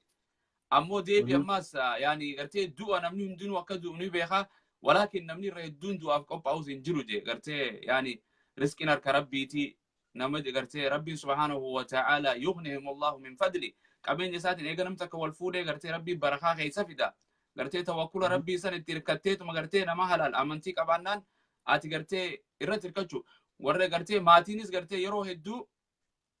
Ammoo deebi ammaas yaani gartee du'a namni hundinuu akka du'u ni beekaa walaakin namni irra hedduun du'aaf qophaa'us hin jiru jee gartee yaani rizqiin harka rabbiitii. nama gartee rabbiin subhaanahu wa ta'ala yughnihim Allahu min fadli qabeenya isaatiin eega namni takka wal fuudhee gartee rabbii barakaa keessa fida gartee tawakkula rabbii san itti hirkatteetuma gartee nama halaal amantii qabaannaan ati gartee irratti hirkachuu warra gartee maatiinis gartee yeroo hedduu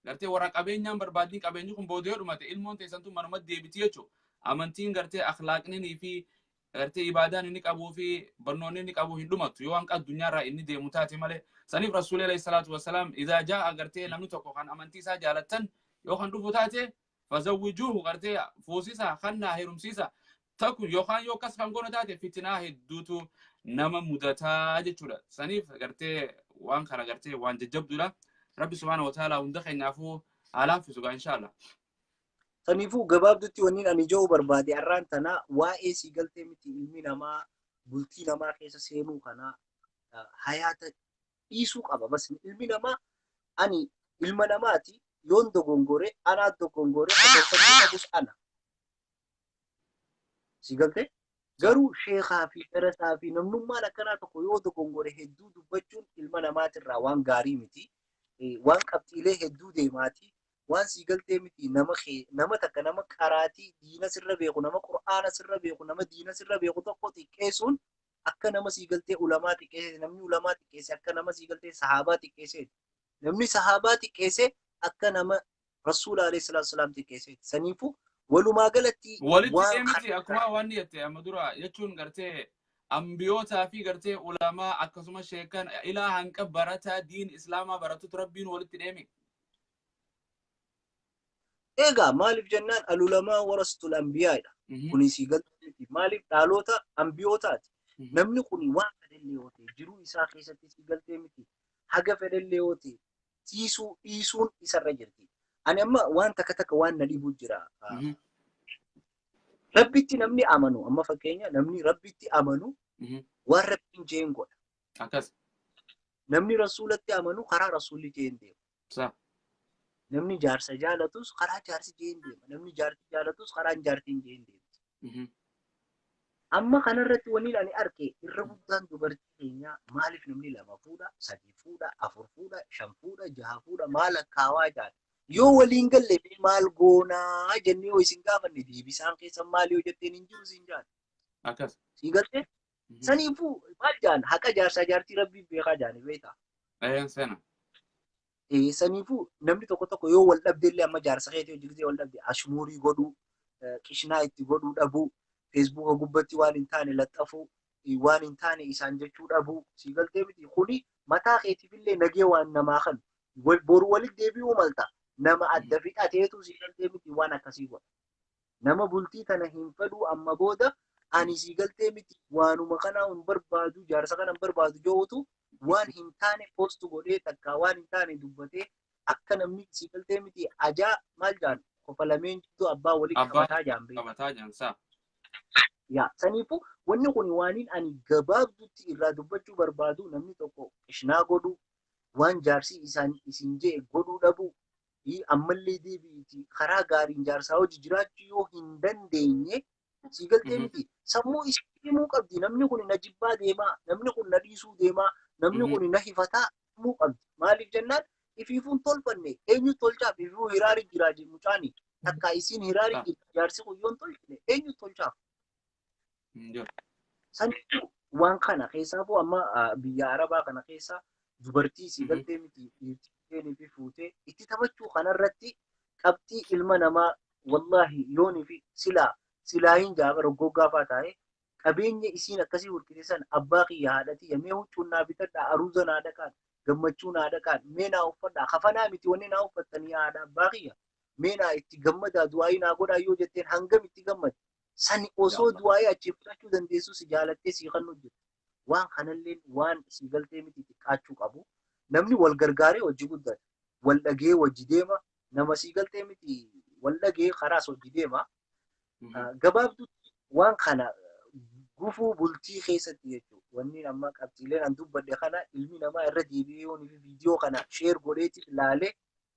gartee warra qabeenyaan barbaadni qabeenyi kun boodee dhumate ilmoon teessantu manuma deebiti jechuudha amantiin gartee akhlaaqnii fi gartee ibaadaan inni qabuu fi barnoonni inni qabu hin dhumatu yoo hanqa addunyaarraa inni deemu taate malee saniif rasuulii alayhi salaatu wassalaam idaa jaa'a gartee namni tokko kan amantii isaa jaalattan yoo kan dhufu taate fazawwijuuhu gartee fuusisa kannaa heerumsiisa takun yookaan yoo kas kan goona taate fitinaa hedduutu nama mudataa jechuudha saniif gartee waan kana gartee waan jajjabduudha rabbi subhaanahu wa ta'ala hunda keenyaafuu haalaafisu gaa inshallah. Saniifuu gabaabdutti wanni ani ijoo barbaade arraan tana waa'ee siigaltee miti ilmi namaa bultii namaa keessa seenuu kana hayaata dhiisuu qaba. Bas ilmi namaa ani ilma namaati yoon dogongore anaa dogongore qabus ana. Siigaltee Garuu sheekaa fi darasaa fi namnummaan akkanaa tokko yoo dogongore hedduu dubbachuun ilma namaatirraa waan gaarii miti. Waan qabxiilee hedduu deemaati. Waan sii galtee miti nama takka nama qaraatii diina sirra beeku nama qur'aana sirra beeku nama diina sirra beeku tokko xiqqeessuun akka nama sii galtee ulamaa xiqqeesse namni ulamaa xiqqeesse akka nama sii galtee sahaabaa xiqqeesse namni sahaabaa xiqqeesse akka nama rasuula alayhi salaatu salaam xiqqeesse saniifuu walumaa galatti walitti deemti akkuma waan jette amma dura jechuun gartee ambiyootaa fi gartee ulamaa akkasuma sheekan ilaa hanqa barataa diin islaamaa baratutu rabbiin walitti deeme. Egaa maaliif jennaan alulamaa warasatul anbiyaadha. Kuni sii galtee maaliif dhaloota ambiyootaati. Namni kuni waan fedhellee yoo ta'e jiruu isaa keessatti sii galtee miti. Haga fedhellee yoo ta'e dhiisuun isarra jirti. Ani amma waan takka waan na dhibu jira. Rabbitti namni amanu amma fakkeenya namni rabbitti amanu waan rabbiin jeen godha. Akkas. Namni rasuulatti amanu karaa rasuulli jeen deema. Namni jaarsa jaalatus karaa jaarsi jeen deema. Namni jaarti jaalatus karaa jaartiin jeen deema. Amma kanarratti waliin ani arge irra guddaan dubartii keenyaa maaliif namni 2 fuudha, 3 fuudha, 4 fuudha, 5 fuudha, 6 fuudha maal akkaawaa jaala. Yoo waliin galle maal goonaa jennee yoo isin gaafanne deebisaan keessan maal yoo jetteen hin jiru isin jaala. Akkas. Sii galtee? Saniifuu maal jaan haqa jaarsaa jaartii rabbii beekaa jaanii beektaa? Sana. Saniifuu namni tokko yoo wal dhabdeellee amma jaarsa keetii hojjetee wal dhabde ashmuurii godhuu, qishnaa itti godhuu dhabuu, feesbuuka gubbatti waan hin taane laxxafuu, waan hin taane isaan jechuu dhabuu, sii galtee miti kuni mataa keetiifillee nagee waan namaa kan boru walitti deebi'uu malta. Nama adda fixateetu sii galtee miti waan akkasii godha. Nama bultii tana hin fedhu amma booda ani sii galtee miti waanuma kana hin barbaadu jaarsa kana hin barbaadu jootu waan hin taane postu godhee takka waan hin taane dubbatee akka namni sii galtee miti ajaa maal jaan qofa lameen jidduu abbaa walitti qabataa jaambee. Qabataa jaansaa. Yaa saniifuu wanni kun waaniin ani gabaabduutti irraa dubbachuu barbaadu namni tokko qishnaa godhu waan jaarsi isin jee godhuu dhabuu. Ammallee deebiiti karaa gaariin jaarsaa hojii jiraachuu yoo hin dandeenye sii galtee miti sammuu ishee himuu qabdi namni kun na jibbaa deemaa namni kun na dhiisuu deemaa namni kun na hifataa himuu qabdi maaliif jennaan ifiifuun tolfanne eenyu tolchaaf ifiifuu hiraarii jiraa mucaanii takka isiin hiraarii jirti jaarsi kun yoon tolchine eenyu tolchaaf. Saniifuu waan kana keessaafuu amma biyya arabaa kana keessa dubartii sii galtee miti fi fuutee itti taphachuu kanarratti qabxii ilma namaa wallahi yoonii fi silaa hin jaaba roggoggaafaa taa'e qabeenya isiin akkasii hulkite san abbaa kiyya haadhati yamee huccuun naa bitadhaa aruuza naa dhaqaan gammachuu naa dhaqaan mee naa uffadhaa kafanaa miti wanni naa uffattanii haadha abbaa kiyya mee naa itti gammadaa du'aayii naa godhaa yoo jetteen hangam itti gammada sani osoo du'aayii achii fudhachuu dandeessu si jaalattee sii kan hojjetu waan kanallee waan sii galtee miti xiqqaachuu qabu. Namni wal gargaaree hojii guddaa wal dhagee hojii deema nama sii galtee miti wal dhagee karaas hojii deema. Gabaabduutti waan kana gufuu bultii keessatti jechuudha. Wanni amma qabxiileen an dubbadde kana ilmi namaa irra deebi'ee yoo viidiyoo kana sheer godheetti ilaalee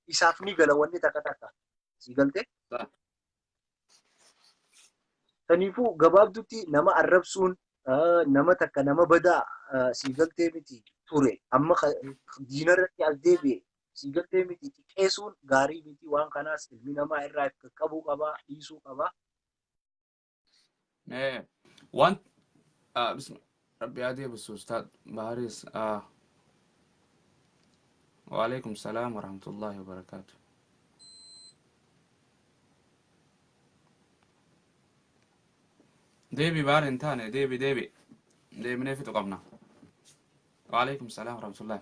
isaaf ni gala wanni takka sii galtee. Saniifuu gabaabduutti nama arrabsuun nama takka nama badaa sii galtee miti. Ture amma diinarratti as deebi'e sii galtee miti xiqqeessuun gaarii miti waan kanaas ilmi namaa irraa qaqqabuu qabaa dhiisuu qabaa. Waan rabbi adeebisu ustaad Baaris waalaikum salaam warahmatullahi wabarakaatu. Deebi baari hin taane deebinee fixu qabna. وعليكم السلام ورحمة الله.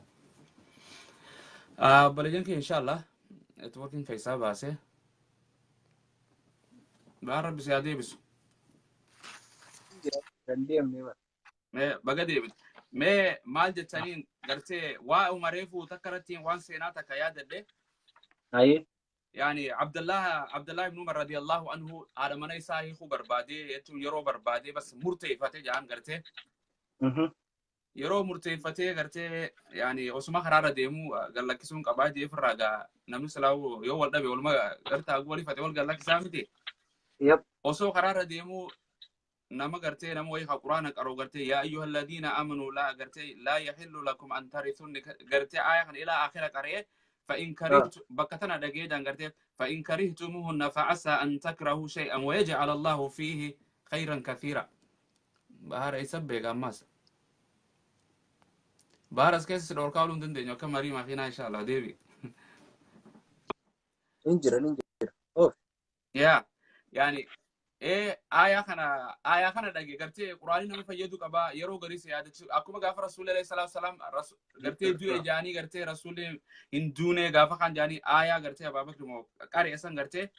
بلجنك إن شاء الله networking في حساب سه بعرف بسيادة بس بقى ديفيد ما مال جتانين قرتي ومعرفو تكرتين وان سيناتك يا ده أيه يعني عبد الله بن عمر رضي الله عنه على من يساهي خو بربادي يتو يرو بربادي بس مرتي فاتي جان قرتي يرو مرتي فاتي قرتي يعني وسما خرارة ديمو قال لك سون قبادي يفرغا نمو سلاو يو ولدا بيولما قرتا أقولي فاتي قال لك سامتي يب وسو خرارة ديمو نما قرتي نما ويها قرآن قرأوا قرتي يا أيها الذين آمنوا لا قرتي لا يحل لكم أن ترثون قرتي آية إلى آخر قرية فإن كرهت بكتنا دقيقة قرتي فإن كرهتموهن فعسى أن تكرهوا شيئا ويجعل الله فيه خيرا كثيرا بهار يسبق أماس بهار أسكيس دور كالون دندن كم مريم فينا إن شاء الله ديبي ننجر أوف يا يعني آية خنا دقي قرتي قرآن نما فيدو كبا يرو غريس يا أكو ما غافر رسول الله صلى الله عليه وسلم قرتي جو جاني قرتي رسول هندونه غافر خان جاني آية قرتي أبا بكر مو كاري أسان قرتي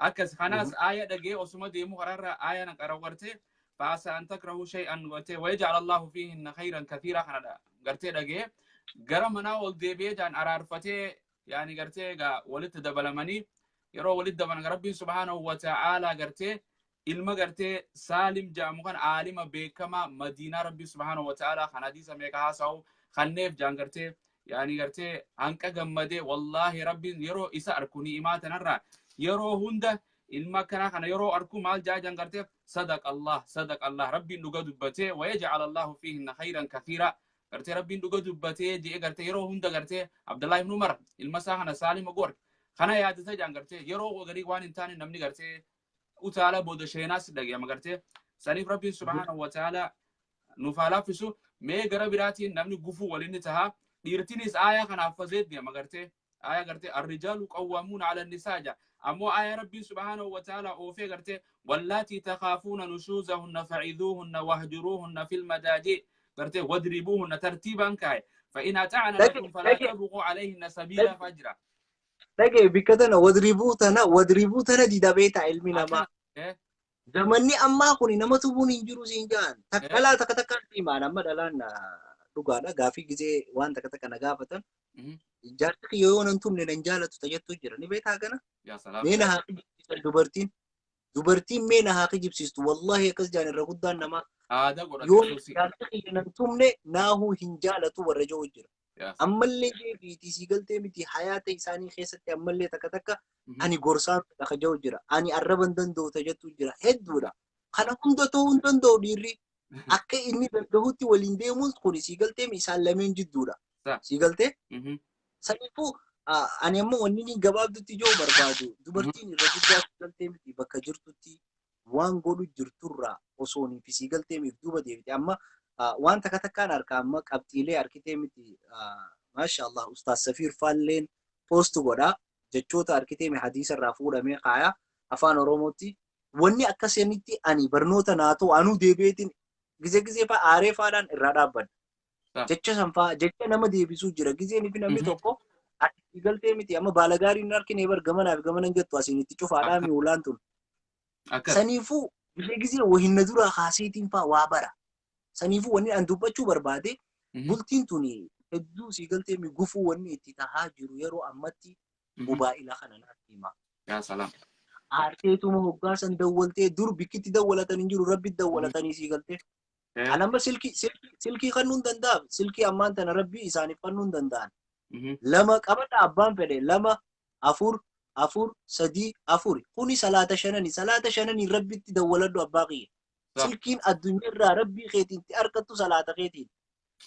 أكس خناس آية دقي أسمى ديمو قرر آية نقرأ قرتي فعسى أن تكرهوا شيئا قرتي ويجعل الله فيه خيرا كثيرا خنا قرتي دقي قرمنا والديبي جان أرارفتي يعني قرتي ولد دبلمني يرو ولد دبلن ربي سبحانه وتعالى قرتي ilma gartee Salim jaamukan aalima beekama Madiina Rabbi subhanahu wa ta'ala kan hadiisa meeqa haasa'u kanneef jaan gartee yaani gartee hanqa gammadee wallahi Rabbiin yeroo isa arku ni'imaa tanarraa yeroo hunda ilma kana yeroo arku maal jaajan gartee sadaq Allah Rabbiin dhuga dubbatee wayaj'al Allahu fiihinna khayran kathiira gartee Rabbiin dhuga dubbatee jee gartee yeroo hunda gartee Abdullah ibn Umar ilma isaa kana Salim goor kana yaadata jaan gartee yeroo garii waan hin taane namni gartee وتعالى بود شيناس دقيقة مقرته سنيف ربي سبحانه وتعالى نفعل فيسو ما جرب براتي نمني قفو ولين تها ديرتينيس آية كان حفظت دي مقرته آية قرته الرجال قوامون على النساء جا أمو آية ربي سبحانه وتعالى أوفي قرته واللاتي تخافون نشوزهن فعذوهن واهجروهن في المضاجع قرته واضربوهن ترتيبا كاي فإن أطعن لكم فلا تبغوا عليهن سبيلا فجرا لكن بكذا ودريبوتنا دي دبيت علمي نما زمني أما كوني نما تبوني جرو سينجان تكلا تكتكان في ما نما دلان رجالا غافي جزء وان تكتكان غافتن جارتك يوون أنتم ننجالة تجتو جرا نبيت هاكنا يا سلام مين هاكي دوبرتين مين هاكي جبسيستو والله يكس جان الرقودان نما يوم جارتك ينتم ناهو هنجالة ورجو جرا ammallee deebiitii si galtee miti hayaata isaanii keessatti ammallee takka ani gorsaan akka jiru jira ani arraban danda'u tajattu jira hedduudha kana hunda ta'uu hin danda'u dhiirri akka inni danda'utti waliin deemuun kun si galtee isaan lameen jidduudha si galtee saniifuu ani ammoo wanni ni gabaabdutti jiru barbaadu dubartiin irra guddaa si galtee miti bakka jirtutti waan godhu jirturraa osoo ni si galtee miti duuba deebite amma وان تكتكان أركام قبتيلي أركيتي متي ما شاء الله أستاذ سفير فالين بوست غدا جتشوتا أركيتي من حديث الرافورة مي قايا أفان روموتي وني أكاسينيتي أني برنوتا ناتو أنو ديبيتين جزء فا عارف أدان الرادابن جتشا سنفا جتشا نما ديبيسو جرا جزء نفي نمي توكو أركيتي متي أما بالغاري ناركي نيبر غمنا نجتو أسينيتي شوف آدامي ولانتون سنيفو جزء وهي ندورا خاصيتين فا وابرا saniifuu wanni an dubbachuu barbaade bultiin tuni hedduu si galtee mi gufuu wanni itti tahaa jiru yeroo ammatti mobaayila kana naatti hima. Yaa salaam. Aarteetuma hoggaasan dawwaltee dur bikkitti dawwalatan hin jiru rabbi dawwalatanii si galtee. Anamma silkii kannuu hin danda'am. Silkii ammaan tana rabbi isaaniif kannuu hin danda'an. Lama qabadha abbaan fedhe lama afur sadii afuri kuni salaata shananii rabbitti dawwaladhu abbaa kiyya. silkiin addunyaarraa rabbii keetiitti argattu salaata keetiin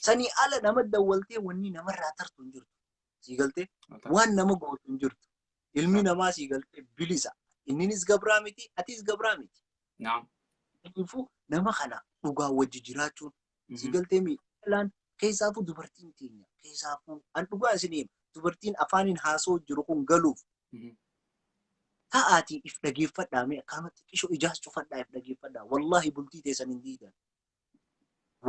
sanii ala nama dawwaltee wanni namarraa tartu hin jirtu siigaltee waan nama gootu hin jirtu ilmi namaa siigaltee bilisa inninis gabraa miti atis gabraa miti kanaafuu nama kana dhugaa wajji jiraachuun siigaltee miidhaan keessaafuu dubartiin teenya keessaafuu an dhugaa isiniin dubartiin afaaniin haasoo jiru kun galuuf ta'aati if dhageeffadhaa mee akkamatti qishoo ijaas cufadhaa if dhageeffadhaa wallahi bultii teessan hin diidan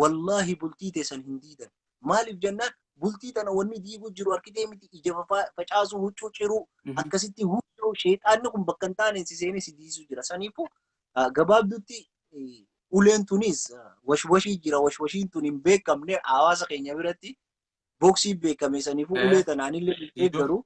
wallahi bultii teessan hin diidan maaliif jennaan bultii tana wanni diiguu jiru harkitee miti ija facaasuu huccuu ciruu akkasitti huccuu sheexaanni kun bakka hin taane si seenee si diisuu jira saniifuu gabaabdutti uleen tunis washwashii jira washwashiin tun hin beekamne hawaasa keenya biratti boksii beekame saniifuu ulee tanaanillee eeggaru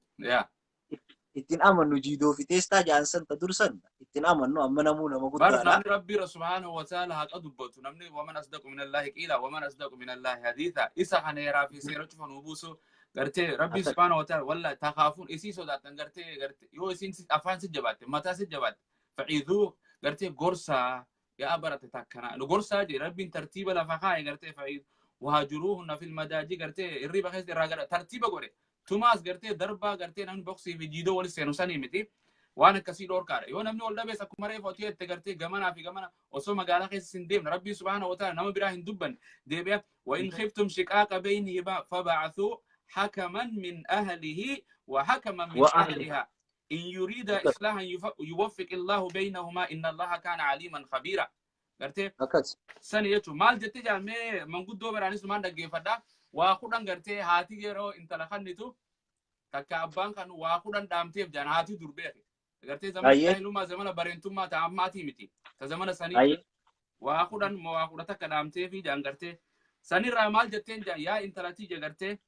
ittiin amannu jiidoo fi teestaa jaansan ta dursan ittiin amannu amma namuu nama guddaadha. Namni Rabbi subhanahu wa ta'ala haqa dubbatu namni waman asdaqu min Allahi qiila waman asdaqu min Allahi hadiitha isa kana heeraa fi seera cufan buusu gartee Rabbi subhanahu wa ta'ala walla takaafuun isii sodaatan gartee yoo isiin afaan si jabaatte mataa si jabaatte fa'iiduu gartee gorsaa يا أبرت تكنا نقول ساجي ربي ترتيب لفخاء قرتي فايد وهاجروهن في المداجي قرتي الربا خيس الراجل ترتيب قولي توماس قرتي دربا قرتي نحن بوكسي في جيدو ولسه نساني متي وانا كسي دور كار يو نمني ولدا بس اكو مري فوتي تقرتي جمانا في جمانا وسو مقالا خيس سنديم ربي سبحانه وتعالى نما براهن دبن ديبيا وإن خفتم شقاق بينهما فبعثوا حكما من أهله وحكما من أهلها إن يريد إصلاحا يوفق الله بينهما إن الله كان عليما خبيرا قرتي سنيتو مال جتي جامي من قد دوبر اني سمان دغه فدا وا خودان قرتي هاتي جيرو انت لخنيتو تكا ابان كان وا خودان دامتي جان هاتي دربه قرتي زمان جاهلو ما زمان برنتو ما تاماتي متي تزمان سني وا خودان ما خودتا كدامتي في جان قرتي سني رامال جتين جا يا انت لاتي قرتي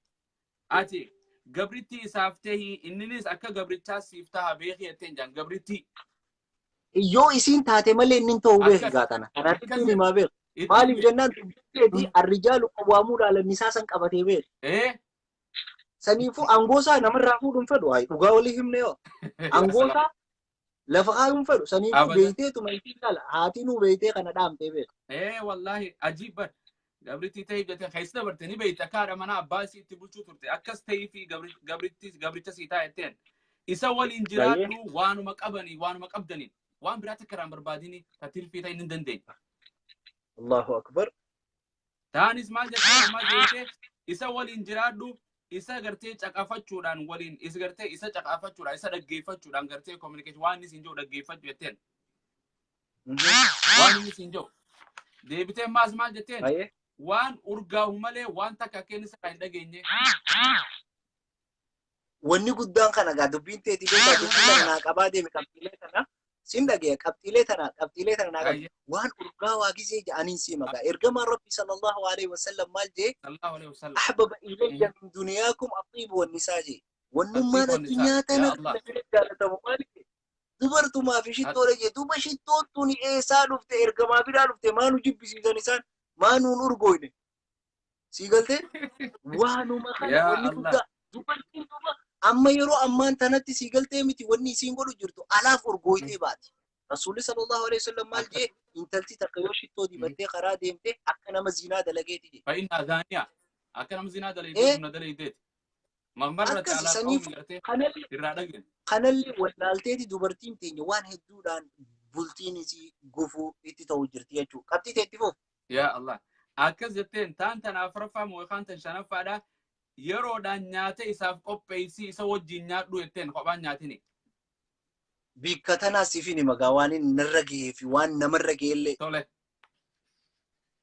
اتي غبرتي سافته اننيس اكا غبرتا سيفتا بيخي تين جان غبرتي yoo isin taate malee inni ta'uu beeku gaatana. Kanatti tuni maa beeku. Maaliif jennaan tubbiteeti arrijaalu qawwaamuu dhaalan isaa san qabatee beeku. Saniifuu angoosaa namarraa fuudhuun fedhu waayee dhugaa walii himne yoo. Angoosaa lafa kaayuun fedhu saniifuu beeyteetu maayii dhaala haatinuu beeytee kana dhaamtee beeku. Wallaahi ajiibban. Gabritti ta'ee jette keessa dabartanii beeyta kaadha mana abbaa isii itti bulchuu turte akkas ta'ee fi gabricha sii taa'etteen isa waliin jiraadhu waanuma qabanii waanuma qabdaniin. وان برات كرام برباديني تاتير في تاين ندندين الله اكبر تاني اسمع جت ما جيت اسا ولين جرادو اسا غرتي چقافچودان ولين اس غرتي اسا چقافچودا اسا دغيفچودان غرتي كوميونيكيشن وان سينجو دغيفچوتين وان سينجو ديبته ما اسمع جتين وان اورغاو مالي وان تاكاكين سا دغيني wanni guddaan kana gaa dubbiin teetii beekaa dubbiin kana qabaa deeme qabxiilee kana sindagee qabxiilee tana naa waan urgaawaa gisee jedhaniin si magaa ergamaan rabbi sallallahu alaihi wasallam maal jee ahbaba ilayya min duniyaakum at-tiib wan-nisaa jee wannummaan addunyaa tana jaalatamu maaliif dubartumaa fi shittoodha jee duba shittoon tuni eessaa dhufte ergamaa biraa dhufte maanu jibbisiisan isaan maanuun urgooyne sii galtee waanuma kana wanni guddaa dubartiin duba amma yeroo ammaan tanatti sii galtee miti wanni isiin godhu jirtu alaaf urgooytee baati. Rasuulli sallallahu alaihi wasallam maal jee intalti takka yoo shittoo dibattee karaa deemte akka nama zinaa dalageeti jee. Fa'inna zaaniya akka nama zinaa dalageeti na dalageeti. Mammarra caalaa qawmi gartee irraa dhageen. Kanallee wallaalteeti dubartiin teenya waan hedduudhaan bultiin isii gufuu itti ta'u jirti jechuudha. Qabxii teetti foofu. Yaa Allah akkas jetteen taan tanaaf raffaa moo yookaan tan shanaffaadhaa yeroodhaan nyaata isaaf qopheessi isa wajjin nyaadhu jetteen kophaan nyaatini. Bikka tanaas siifini magaa waan inni narra gahee fi waan namarra gaheellee. Tole.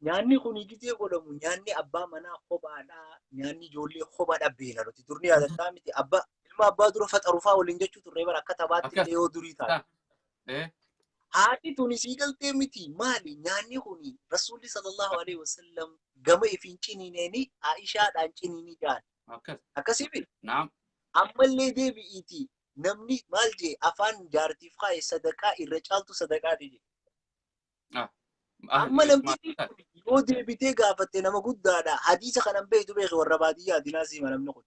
Nyaanni kun gisee godhamu nyaanni abbaa manaa kophaadhaa nyaanni ijoollee kophaadhaa beela nuti turni yaadataa miti abbaa ilma abbaa dura faxarufaa waliin jechuu turree bara akka taphaatti illee yoo durii taate. Haati tuni sii galtee miti maali nyaanni kuni rasuulli sallallahu alaihi wasallam gama ifiin ciniineeni Aishaadhaan ciniinii jaan. Akkasii fi ammallee deebi'iiti namni maal jee afaan jaartiif kaa'e sadaqaa irra caaltu sadaqaati jee. Amma namni yoo deebitee gaafatte nama guddaadha hadiisa kanan beektu beeki warra baadiyyaa dinaasii namni kun.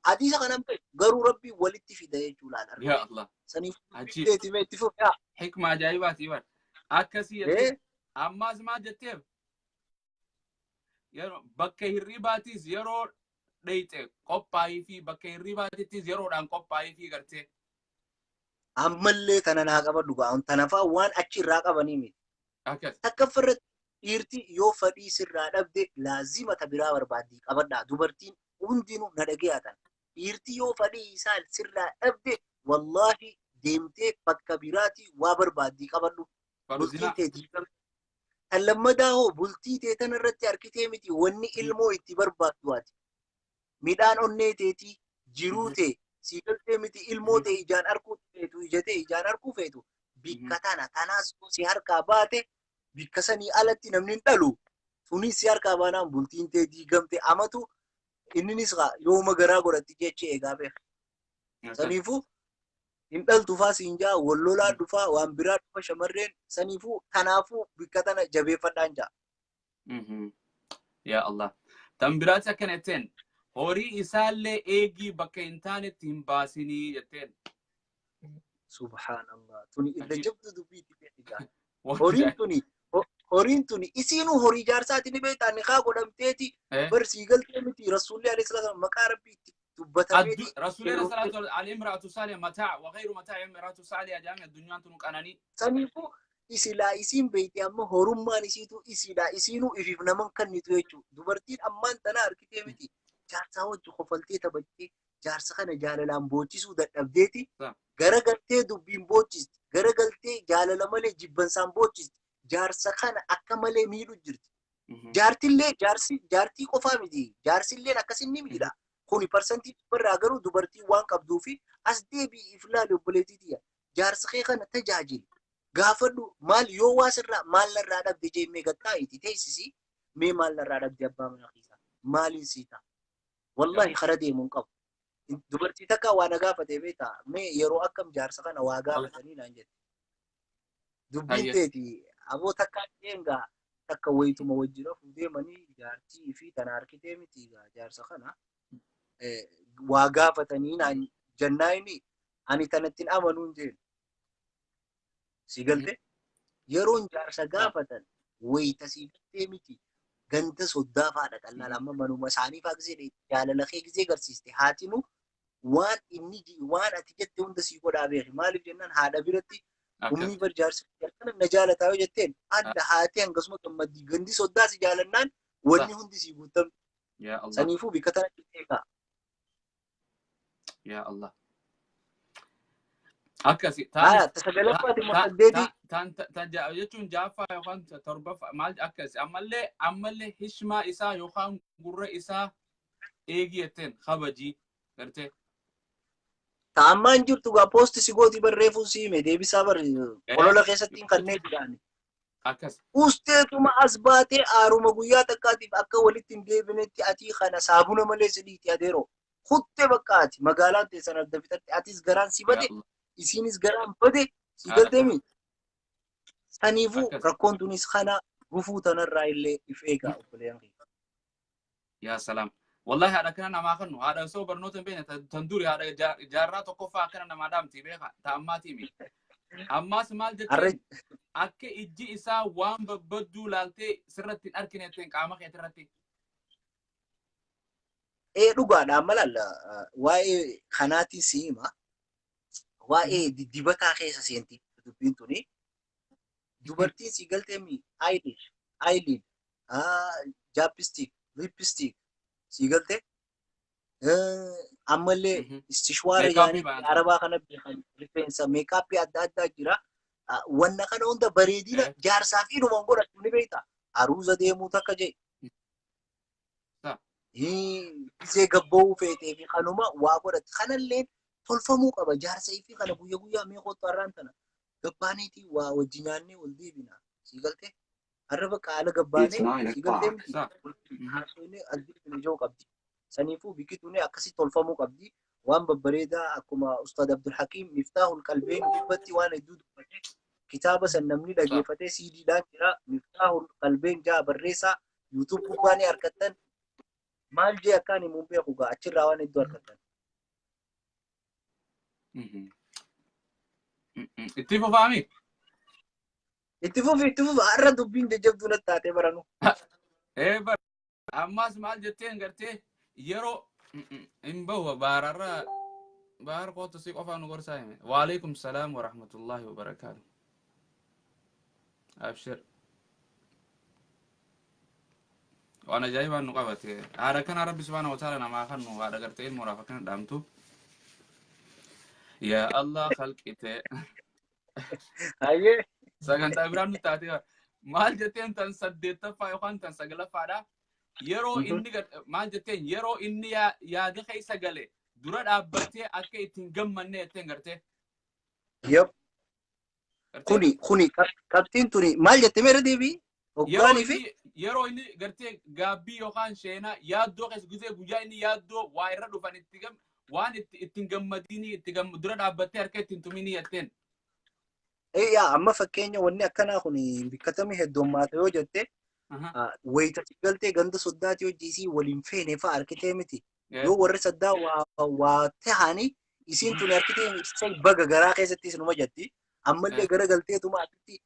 Hadiisa kanan beektu garuu rabbi walitti fida jechuudhaan. Yaa Allah. Saniif deetii meetti fuudhaa. Hikma ajaa'ibaati waan akkasii jettee ammaas maal jetteef yeroo bakka hirribaatis yeroo dhayxe qophaa'ii fi bakka hirribaatittis yeroodhaan qophaa'ii fi gartee. Ammallee tana naa qabadhu gaa'on tanafaa waan achi irraa qabanii miti. Takka firratti dhiirti yoo fadhii sirraa dhabde laazimata biraa barbaaddii qabadhaa dubartiin hundinuu na dhageeyatan. Dhiirti yoo fadhii isaa sirraa dhabde wallaahi deemtee bakka biraati waa barbaaddii qabadhu. Bultii teetii qabde. Kan lammadaa hoo bultii tee tana irratti harkitee miti wanni ilmoo itti barbaaddu ati. Midhaan onnee teetii jiruu tee sii galtee miti ilmoo tee ijaan arguu feetu ija tee ijaan arguu feetu bikka tana tanaas si harkaa baate bikka sanii alatti namni hin dhalu. Sunis si harkaa baanaan bultiin tee diigamte amatu inninis yooma garaa godhatti jecha eegaa beeka. Saniifuu hin dhaltu faa siin jaa wallolaa dhufaa waan biraa dhufa shamarreen saniifuu kanaafuu bikka tana jabeeffadhaan jaa. Yaa Allah. Tan biraatti akkana jetteen horii isaallee eegii bakka hin taanetti hin baasinii jetteen. Subhaanallah. Tuni irra jabdu dubbiitti beekaa. Horiin tuni horiin tuni isiinuu horii jaarsaati ni beektaa ni kaa godhamteeti barsii galtee miti rasuulli alayhi salaatu maqaa rabbii itti dubbatameeti رسول صلاة على امرأة صالحة متاع وغير متاع امرأة صالحة جامع الدنيا تنقنني saniifuu isilaa isiin beekte amma horummaan isiitu isidha isiinuu ifiif naman kannitu jechuudha dubartiin ammaan tana harkitee miti jaarsaa wajji kofaltee taphattee jaarsa kana jaalalaan boochisuu dadhabdeeti garagaltee dubbiin boochisti garagaltee jaalala malee jibbansaan boochisti jaarsa kana akka malee miidhu jirti jaartillee jaartii qofaa miti jaarsilleen akkasin ni miidha kuni parsantii barraa garuu dubartiin waan qabduu fi as deebii iflaali obboleettiitiya jaarsa kee kana tajaajili gaafadhu maal yoo waasirraa maal narraa dhabde jeemee gattaa itti teessisi mee maal narraa dhabde abbaa mana keessaa maaliin siita wallahi kara deemuun qabu dubartii takka waa na gaafate beektaa mee yeroo akkam jaarsa kana waa gaafatanii naan jette dubbiin teeti aboo takka eengaa takka wayituma wajjira fuudheemanii jaartii fi tana harkitee miti jaarsa kana waa gaafatanii naan jennaa inni ani tanattiin amanuun jeen si galte yeroon jaarsa gaafatan wayita si galtee miti ganda soddaa faadha qallaan amma manuma isaanii faa gisee jaalala kee gisee garsiiste haatinu waan inni waan ati jette hunda sii godhaa beeki maaliif jennaan haadha biratti ummii bar jaarsa kana na jaalataa yoo jetteen adda haatee hangasuma gammaddii gandi soddaa si jaalannaan wanni hundi sii guutamte saniifuu bikka tana eegaa يا الله أكاسي تسجلت محددي تان يجون جافا يخان تربة مال أكاسي أمله هشما إسا يخان قرر إسا إيجيتين خبجي كرته تامان جور تجا بوست سيقولي بالريفو سيمة دي بسافر كلو لقيستين كنّي تجاني أكاس أستاذ ما أثبته أروما قويا تكاتيف أكا ولتين دي بنتي أتي خنا صابون ماليس دي تياديرو خدت بقاتي مقالات تسنى الدفتر أتيس غران سيبدي isinis garan bade si galtemi sanifu rakkoon tunis kana gufuu tanarraa illee if eegaa obboleeyyan yaa salaam wallahi hada kana nama kanu hada soo barnoota beena tanduri hada jaarraa tokko faa kana nama dhaamti beeka ta ammaati mi ammas maal jettee akka ijji isaa waan babbaduu laaltee sirratti arkineeteen qaama kee irratti dhugaadhaan malalla waa'ee kanaati siima waa'ee dibataa keessa seenti dubbiin tuni dubartiin si galteemi eyelid chapstick lipstick si galte ammallee istishwaara yaani arabaa kana beekan rifeensa meekaappii adda addaa jira wanna kana hunda bareedina jaarsaa fi dhuman godhatu ni beekta aruuza deemuu takka jee gisee gabba'uu feetee fi kanuma waa godhatti kanallee tolfamuu qaba jaarsa fi kana guyyaa mee qottu arraan tana gabbaaniiti waa wajji nyaannee wal deebina si galte arraba qaala gabbaanee si galtee haasofnee albiifne joo qabdi saniifuu biqituun akkasii tolfamuu qabdi waan babbareedaa akkuma ustaad Abdul Hakim Miftaahul Qalbeen dubbatti waan hedduu dubbate kitaaba san namni dhageeffatee CDdhaan jira Miftaahul Qalbeen jaa barreessaa YouTube gubbaanii harkattan maal jee akkaan himuun beeku gaa achirraa waan hedduu harkattan. Itti fufaami? Itti fufi har'a dubbiin jajjabduu natti taatee baranu. Ammas maal jetteen gartee yeroo hin bahu baararraa baar qoota si qofaan nu gorsaa hime. Waalaikum salaam wa rahmatullahi wa barakaatu. Abshir. Waan ajaa'ibaan nu qabate. Haadha kana Rabbi subhaanahu wa ta'ala namaa kan nu haadha gartee ilmoo raaf akkana dhaamtu. Ya Allah khalqite. Aye. Sagantaa biraan nu taate maal jetteen tan saddeettaffaa yookaan tan sagalaffaadha. Yeroo inni maal jetteen yeroo inni yaada keessa gale dura dhaabbatee akka ittiin gammanne jetteen gartee. Yep. Kuni qabxiin tuni maal jettee meera deebii? Yeroo inni gartee gaabbii yookaan sheenaa yaaddoo keessa gusee guyyaa inni yaaddoo waa irra dhufan itti waan ittiin gammadini itti dura dhaabbattee harka ittiin tumini jetteen. Yaa amma fakkeenya wanni akkanaa kun bikkatami hedduummaata yoo jette wayita galtee ganda soddaati hojii waliin feene fa'a harkitee miti. Yoo warri saddaa waa ta'anii isiin tuni harkitee baga garaa keessatti isinuma jetti. Ammallee gara galteetuma akkatti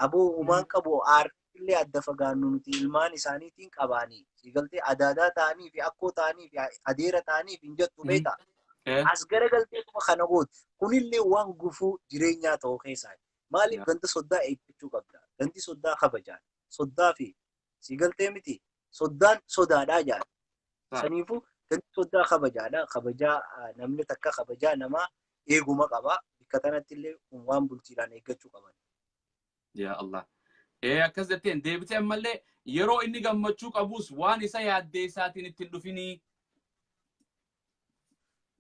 aboo umaan qabu aartillee adda fagaannu nuti ilmaan isaaniitiin qabaanii siigaltee adaadaa ta'anii fi akkoo ta'anii fi adeera ta'anii fi hin jettu beeta. As garagalteetuma kana goote kunillee waan gufuu jireenyaa ta'uu keessaa. Maaliif ganda soddaa eeggachuu qabda? Gandi soddaa kabajaan. Soddaa fi siigaltee miti. Soddaan sodaadhaa jaan. Saniifuu gandi soddaa kabajaadha. Kabajaa namni takka kabajaa namaa eeguma qaba. Bakka kanatti illee waan bultiidhaan eeggachuu qaban. Yaa Allah. Akkas jetteen deebitee ammallee yeroo inni gammachuu qabus waan isa yaaddee isaatiin ittiin dhufinii.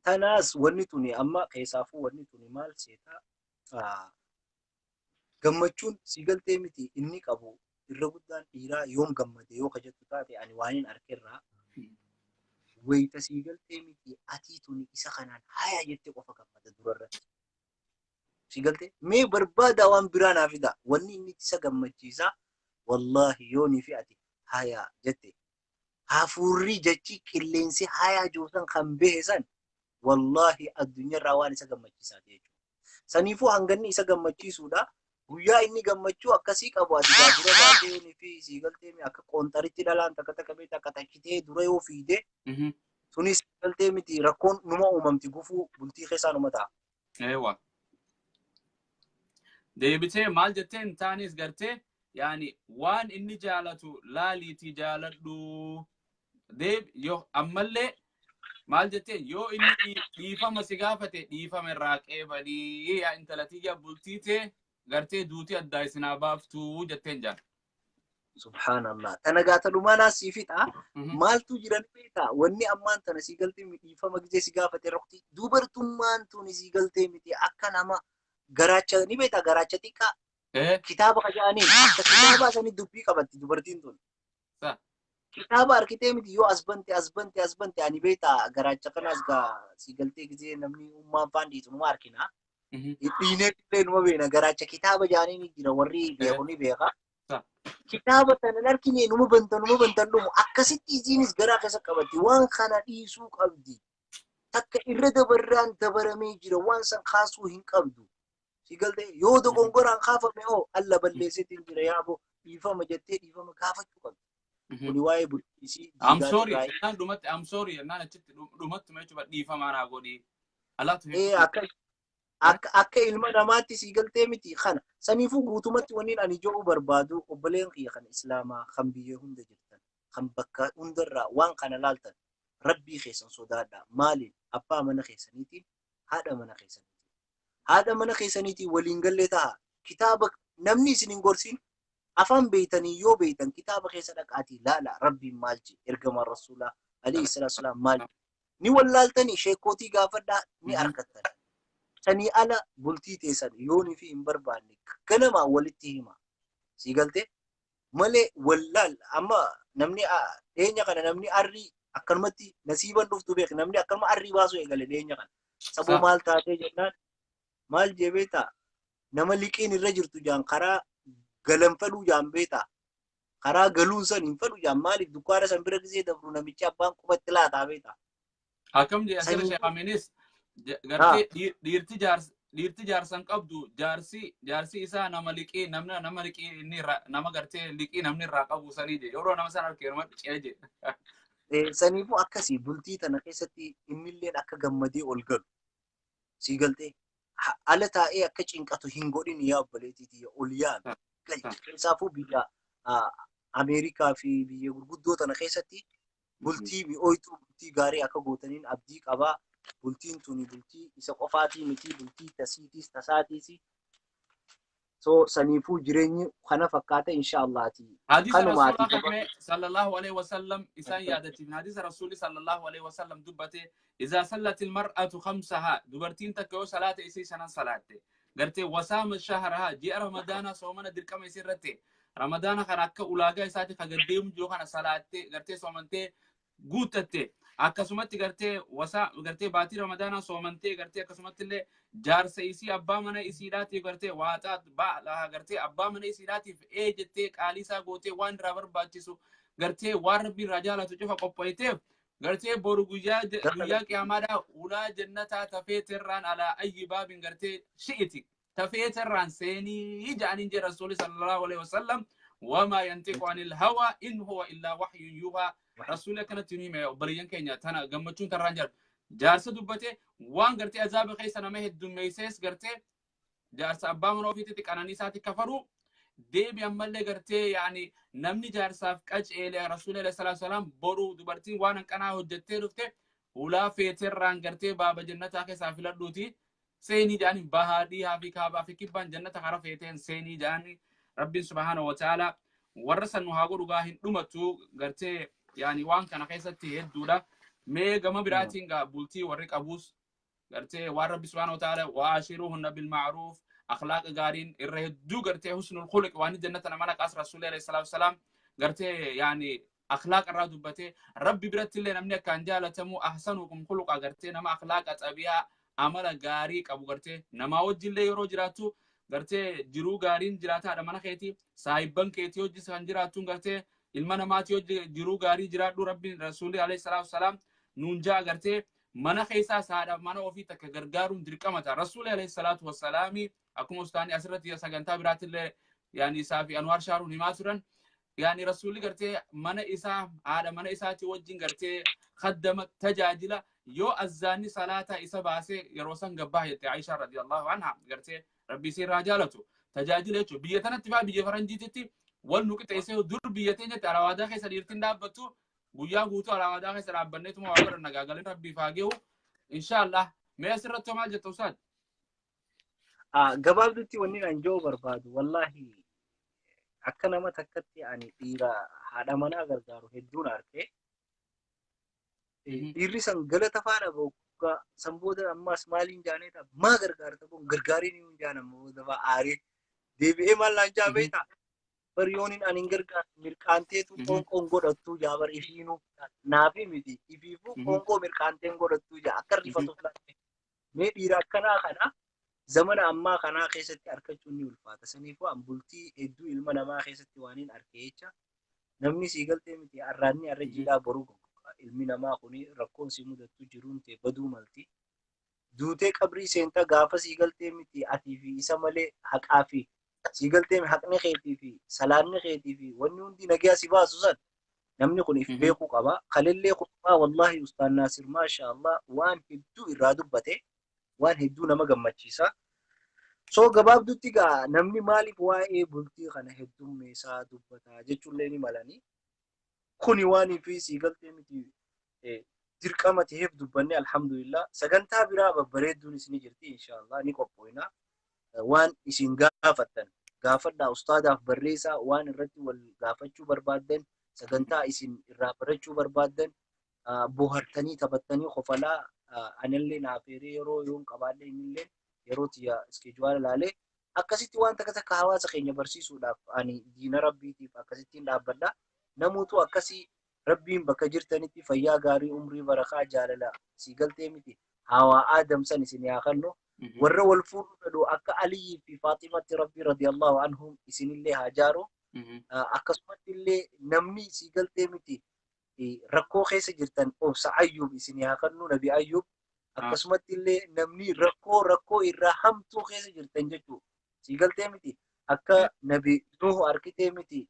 Tanaas wanni tuni amma keessaafuu wanni tuni maal seetaa gammachuun siigaltee miti inni qabu irra guddaan dhiiraa yoom gammade yoo kajettu taate ani waan hin arkerraa wayita siigaltee miti atii tuni isa kanaan haya jettee qofa gammada durarratti. Siigaltee mee barbaada waan biraa naaf fida wanni inni isa gammachiisaa wallahi yoonii fi ati haya jette hafuurri jechi qilleensi haya joosan kan beesan wallahi addunyaarraa waan isa gammachiisaa jechuudha. Saniifuu hanganni isa gammachiisuudha. Guyyaa inni gammachuu akkasii qabu ati gaajira baatee fi siigaltee akka qoonxaritti dhalaan takka takka beektaa akka takkitee dura yoo fiide sunis siigaltee miti rakkoon numa uumamti gufuu bultii keessaa numa ta'a. Eewa. Deebitee maal jetteen taanis gartee yaani waan inni jaalatu laaliitii jaaladhu yoo ammallee maal jetteen yoo inni dhiifama si gaafate dhiifama irraa qeebanii yaa intalatiyya bultiitee gartee duuti addaa isinaa baaftuu jetteen jaan. Subhanallah. Tana gaata dhumaanaa siifiidha. Maaltu jiran beektaa? Wanni ammaan tana siigaltee dhiifama gizee si gaafate rokti. Dubartummaan tuni siigaltee miti akka nama garaacha ni beektaa garaacha xiqqaa. Kitaaba kajaanii akka kitaaba sanii dubbii qabatti dubartiin tun. Kitaaba arkitee miti yoo asbante ani beektaa garaacha kanas gaa siigaltee gizee namni ummaan faan dhiitu numa arkinaa. Dhiinee illee numa beena garaacha kitaaba jaanii ni jira warri beeku ni beeka. Kitaaba sana argine numa bantan dhumu akkasitti isiinis garaa keessa qabatti waan kana dhiisuu qabdi. Takka irra dabaramee jira waan san kaasuu hin qabdu. Siigaltee yoo dogongoraan kaafame oo alla balleesseetiin jira yaaboo dhiifama jettee dhiifama gaafachuu qabdi. Kuni waa'ee bulchiisii. I'm sorry naan achitti dhumatti jechuudha dhiifama naa godhi. Akka ilma namaatti siigaltee miti kana saniifuu guutumatti wanniin ani jedhu barbaadu obboleen kiyya kan islaamaa kan biyya hunda jirtan kan bakka hundarraa waan kana laaltan rabbii keessan sodaadha. Maaliin abbaa mana keessaniitiin haadha mana keessaniitiin waliin gallee ta'a. Kitaaba namni isin hin gorsin afaan beeytanii yoo beeytan kitaaba keessa dhaqaatii laala rabbiin maal jedhe ergamaan rasuulaa alayhi salaatu wasalaam maal ni wallaaltanii sheekootii gaafadhaa ni argattan. Sanii ala bultii teessan yoonii fi hin barbaanne ganamaa walitti hima. Siigaltee malee wallaal amma namni dheenya kana namni arrii akkanumatti nasiiban dhuftu beek namni akkanuma arrii baasuu eegale dheenya kana. Saboo maal taatee jennaan maal jee beektaa nama liqiin irra jirtu jaan karaa galan fedhuu jaan beektaa karaa galuun san hin fedhu jaan maaliif dukkaana san bira gisee dabru namichi abbaan qubatti laataa beektaa. Akkam jee asirra sheekaminis gartee dhiirti jaarsan qabdu jaarsi isaa nama liqii inni nama gartee liqii namni irraa qabu sanii je yeroo nama san arkeeruma dhicee je. Saniifuu akkasii bultii tana keessatti innilleen akka gammadee ol galu siigaltee ala taa'ee akka cinqatu hin godhin yaa obboleetiiti ol yaadu. Keessaafuu biyya Ameerikaa fi biyya gurguddoo tana keessatti bultii mi'ooytuu bultii gaarii akka gootaniin abdii qabaa. Bultiin tuni bultii isa qofaatii miti bultii tasiitiis tasaatiis. So saniifuu jireenyi kana fakkaata inshaallaati. Hadiisa Rasuulaa sallallahu alaihi wasallam isaan yaadatiin hadiisa Rasuulii sallallahu alaihi wasallam dubbate إذا صلت المرأة خمسها dubartiin takka yoo salaata isii shanan salaatte gartee wasaama shahraha ji'a ramadaana soomana dirqama isii irratti ramadaana kana akka ulaagaa isaati kagaddeemu jiru kana salaatte gartee soomantee guuttatte akkasumatti gartee baatii ramadaana soomantee gartee akkasumatti illee jaarsa isii abbaa mana isiidhaatiif gartee waaxaa gartee abbaa mana isiidhaatiif jettee qaalii isaa gootee waan irraa barbaachisu gartee waan rabbii irraa jaalatu cufa qopheessiteef gartee boru guyyaa qiyaamaadhaa ulaa jannataa tafee tirraan alaa ayyi baabin gartee shi'iti تفيت الرانسيني جاني جي رسول صلى الله عليه وسلم وما ينطق عن الهوى إن هو إلا وحي يوحى رسول كانت تنيمة بريان كينيا تنا جمعتون ترانجر جارس دبته وان قرتي أزاب خيس أنا مهد دميسيس قرتي جارس أبا من وفيتك أنا نساتي كفروا ديب يملي قرتي يعني نمني جارساف كاج إلى رسول الله صلى الله عليه وسلم برو دبرتي وانا كنا هجتي رفته ولا فيتر ران قرتي باب جنة أخي سافلا دوتي سيني جاني بهادي هافي كابا في كيبان جنة خرفيتين سيني جاني ربي سبحانه وتعالى ورسل نهاجر وجاهين دمتو قرتي يعني وان كان خيستي هدولا مي جما براتين قابلتي وريك أبوس قرتي ورب سبحانه وتعالى وعاشروهن بالمعروف أخلاق جارين الرهدو قرتي حسن الخلق واني جنة نملك أسر رسول الله صلى الله عليه وسلم قرتي يعني أخلاق الرادوبتي ربي برت اللي نمني كان جالة تمو أحسنكم خلق قرتي نما أخلاق أتبيها عمل جاري كابو قرتي نما وجه اللي يرو جراتو قرتي جرو جارين جراتا على منا كيتي سايبان كيتي وجه سان جراتو قرتي المنا ماتي وجه جرو جاري جراتو ربي رسول عليه الصلاة والسلام نونجا قرتي منا خيسا سادا منا وفي تكغرغارون درقمتا رسول عليه الصلاة والسلام أكون استاني أسرت يا سجنتا برات اللي يعني سافي أنوار شارون هيماسرن يعني رسول قرتي منا إسا هذا منا إساتي وجين قرتي خدم تجاجلا يو أزاني صلاة إسا باسي يروسن قباه عائشة رضي الله عنها قرتي ربي سير رجالته تجاجل يجو بيتنا تبع بيجي فرنجي تتي والنوك تيسه دور بيتنا ترى وادا خيس ديرتين دابتو ويا غوتو على وادا خيس رابنيتو ما وقر نجاجلين ربي فاجئه إن شاء الله ما يسر التومال جتوسات قبل دتي وني أنجو برباد والله أكنا ما تكتي يعني إيرا هذا منا غرغارو هدون أركي إيري سنجلة تفارا بوكا سنبودا أما سمالين جاني تا ما غرغار تبون غرغاري نيون جانا مودا فآري ديبئي مالان جابيتا بريونين أنين غرغار مركانتي تو كونغو رتو جابر إفينو نافي ميدي إفيفو كونغو مركانتي نغو رتو جا أكر رفتو فلاتي مي إيرا كنا خنا زمن أما كنا خيستي أركتشوني والفاتا سنيفو أمبولتي إدو إلمنا ما خيستي وانين أركيتشا نمني سيغلتي ميتي أراني أرجيلا بروغو ilmi namaa kuni rakkoon si mudatu jiruun ta'e baduu malti. Duutee qabrii seenta gaafa siigaltee miti atii fi isa malee haqaa fi siigaltee haqni keetii fi salaanni keetii fi wanni hundi nagaa si baasu san namni kun if beekuu qaba. Kalillee kubbaa wallahi Ustaan Naasir maasha Allah waan hedduu irraa dubbate waan hedduu nama gammachiisa. So gabaabdutti gaa namni maaliif waa'ee bultii kana heddummeessaa dubbata jechuullee ni malani. kuni waan fi siigaltee miti dirqama ta'eef dubbanne alhamdulillah sagantaa biraa babbareedduun isin jirti inshallah ni qophoina waan isin gaafattan gaafadhaa ustaadaaf barreessaa waan irratti wal gaafachuu barbaaddan sagantaa isin irraa barachuu barbaaddan bohartanii taphattanii qofalaa anillee naafeeree yeroo yoon qabaadhe inillee yeroo tiya iskeejuwala laalee akkasitti waan takka hawaasa keenya barsiisuudhaaf ani diina rabbiitiif akkasittiin dhaabbadha. namuutu akkasii rabbiin bakka jirtanitti fayyaa gaarii umrii barakaa jaalala siigaltee miti hawaa aadam san isin yaa kanno warra wal fuudhu fedhu akka Aliyii fi Faaximatti rabbii radiyallahu anhum isinillee haa jaaru akkasumatti illee namni siigaltee miti rakkoo keessa jirtan obsa Ayyuub isin yaa kannu nabi Ayyuub akkasumatti illee namni rakkoo irraa hamtuu keessa jirtan jechuu siigaltee miti akka nabi Nuhu arkitee miti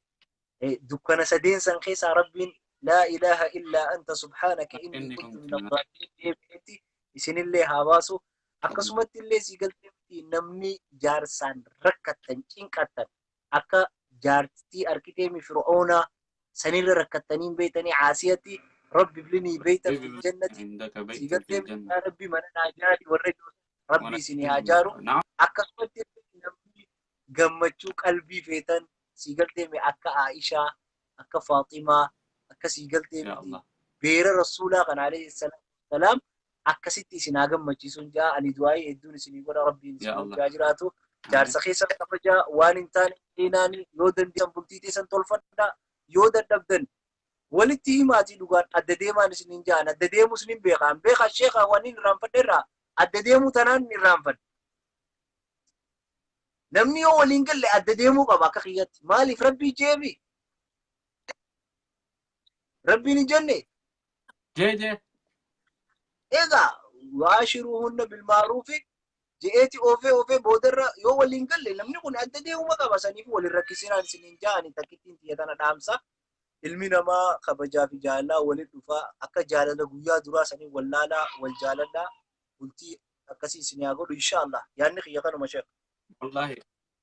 دكان سدين سنخيس ربين لا إله إلا أنت سبحانك إني كنت من الظالمين بيتي إسن الله هواسو أقسمت الله سيقلتي نمني جارسان ركتن إنكتن أكا جارتي أركتيمي فرعونا سنير ركتنين بيتني عاسيتي ربي بلني بيتا في الجنة سيقلتي يا ربي من ناجاري والرجل ربي سني هاجارو أقسمت نمني قمتشو قلبي فيتن سيقلتي مي أكا عائشة أكا فاطمة أكا سيقلتي مي بير رسولا كان عليه السلام أكا ستي سناقم مجيسون جاء أني دعائي إدوني سنيقول ربي نسيقون جاجراتو جار سخيصة تفجا وان انتاني إناني يودن دي سنبولتيتي سنطولفنا يودن دبدن ولتي ماتي لغان أدديما نسنين جانا أدديمو سنين بيخان بيخا الشيخة وانين رانفن نرى أدديمو تنان نرانفن namni yoo waliin galle adda deemuu qaba akka kiyyatti maaliif rabbii jeebi rabbiin hin jenne jeje egaa waashiruhunna bilmaaruufi je'eeti oofee boodarra yoo waliin galle namni kun adda deemuma qaba saniif walin rakkisinaan isiniin ja'anii takkittiin xiyyaatana dhaamsa. Ilmi namaa kabajaa fi jaalala waliin dhufaa akka jaalala guyyaa duraa sanii wallaalaa wal jaaladhaa bultii akkasii isin yaa godhu inshallah yaanni kiyya kanuma sheekh.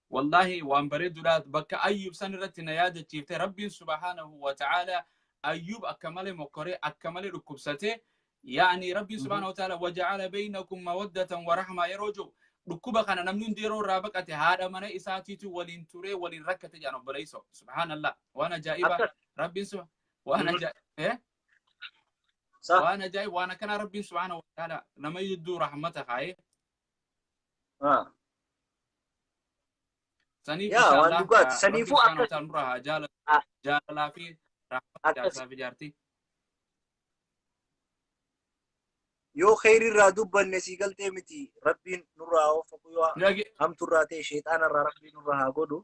Wallahi waan bareedudha bakka Ayyub san irratti na yaadachiifte Rabbiin subhanahu wa ta'ala Ayyub akka malee mokkore akka malee dhukkubsate yaani Rabbiin subhanahu wa ta'ala waja'ala bainakum mawaddatan wa rahma yeroo dhukkuba kana namni hundi yeroo irraa baqate haadha mana isaatiitu waliin ture waliin rakkate jedhan obboleeyso subhanallah waan ajaa'iba Rabbiin waan ajaa'ib waan kana Rabbiin subhanahu wa ta'ala nama yuddu rahmata kaaye saniif inshallah saniifu akka nurra jaalala fi rahmata fi jaartii yoo khayri irraa dubbanne si galtee miti rabbiin nurraa oofu yoo hamturraa ta'e sheexaanarraa rabbiin nurraa haa godhu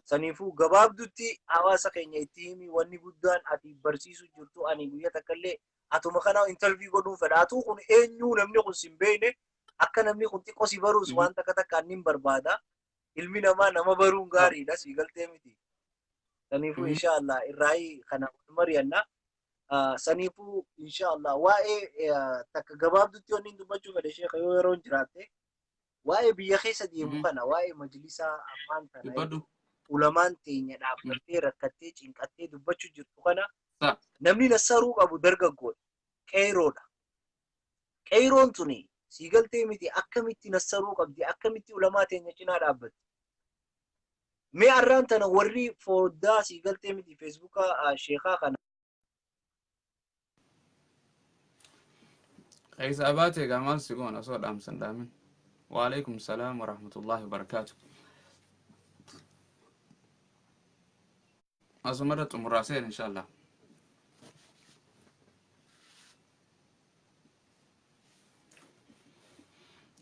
saniifuu gabaabdutti hawaasa keenya itti himi wanni guddaan ati barsiisu jirtu ani guyyaa takkallee atuma kana interview godhuun fedha atuu kun eenyuu namni kun sin beekne akka namni kun xiqqoo si baruus waan takka nin barbaada ilmi namaa nama baruun gaariidha si galtee miti saniifuu inshallah irraayi kana mari'anna saniifuu inshallah waa'ee takka gabaabdutti wanni dubbachuu fedhe sheekha yoo yeroon jiraatte waa'ee biyya keessa deemu kana waa'ee majlisaa ammaan kana ulamaan teenya dhaabbattee rakkattee cinqattee dubbachuu jirtu kana namni nassaruu qabu dargaggoodha qeeroodha qeeroon tuni si galtee miti akkamitti nassaruu qabdi akkamitti ulamaa teenya cinaa dhaabbatti mee arraan tana warri foddaa si galtee miti feesbuukaa sheekaa kana Kaisa abate gamal sigon aso dam sandamin. Wa alaikum salam wa rahmatullahi wa barakatuh. Azumarat umrasen inshallah.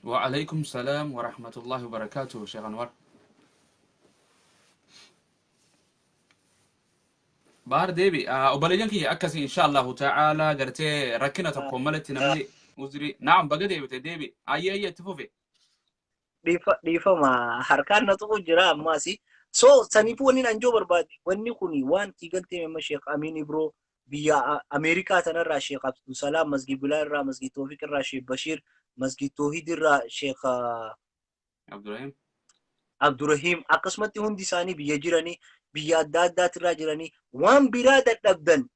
Wa alaikum salam wa rahmatullahi wa barakatuh Sheikh Anwar. Bahar debi obalejan ki akasi inshallah ta'ala garte rakina takko malati namni uzri na'am baga debi ayya tufufe dhiifa ma harkaan na tuqu jira ammaasi so saniifu wanni anjoo barbaade wanni kuni waan kiigaltee memma Sheekh Amin Ibro biyya Ameerikaa tanarraa Sheekh Abdul Salaam Masjid Bilal irraa Masjid Tawfiq irraa Sheekh Bashir Masjid Tawhid irraa Sheekh Abdurrahim akkasumatti hundi isaanii biyya jiranii biyya adda addaatirraa jiranii waan biraa dadhabdan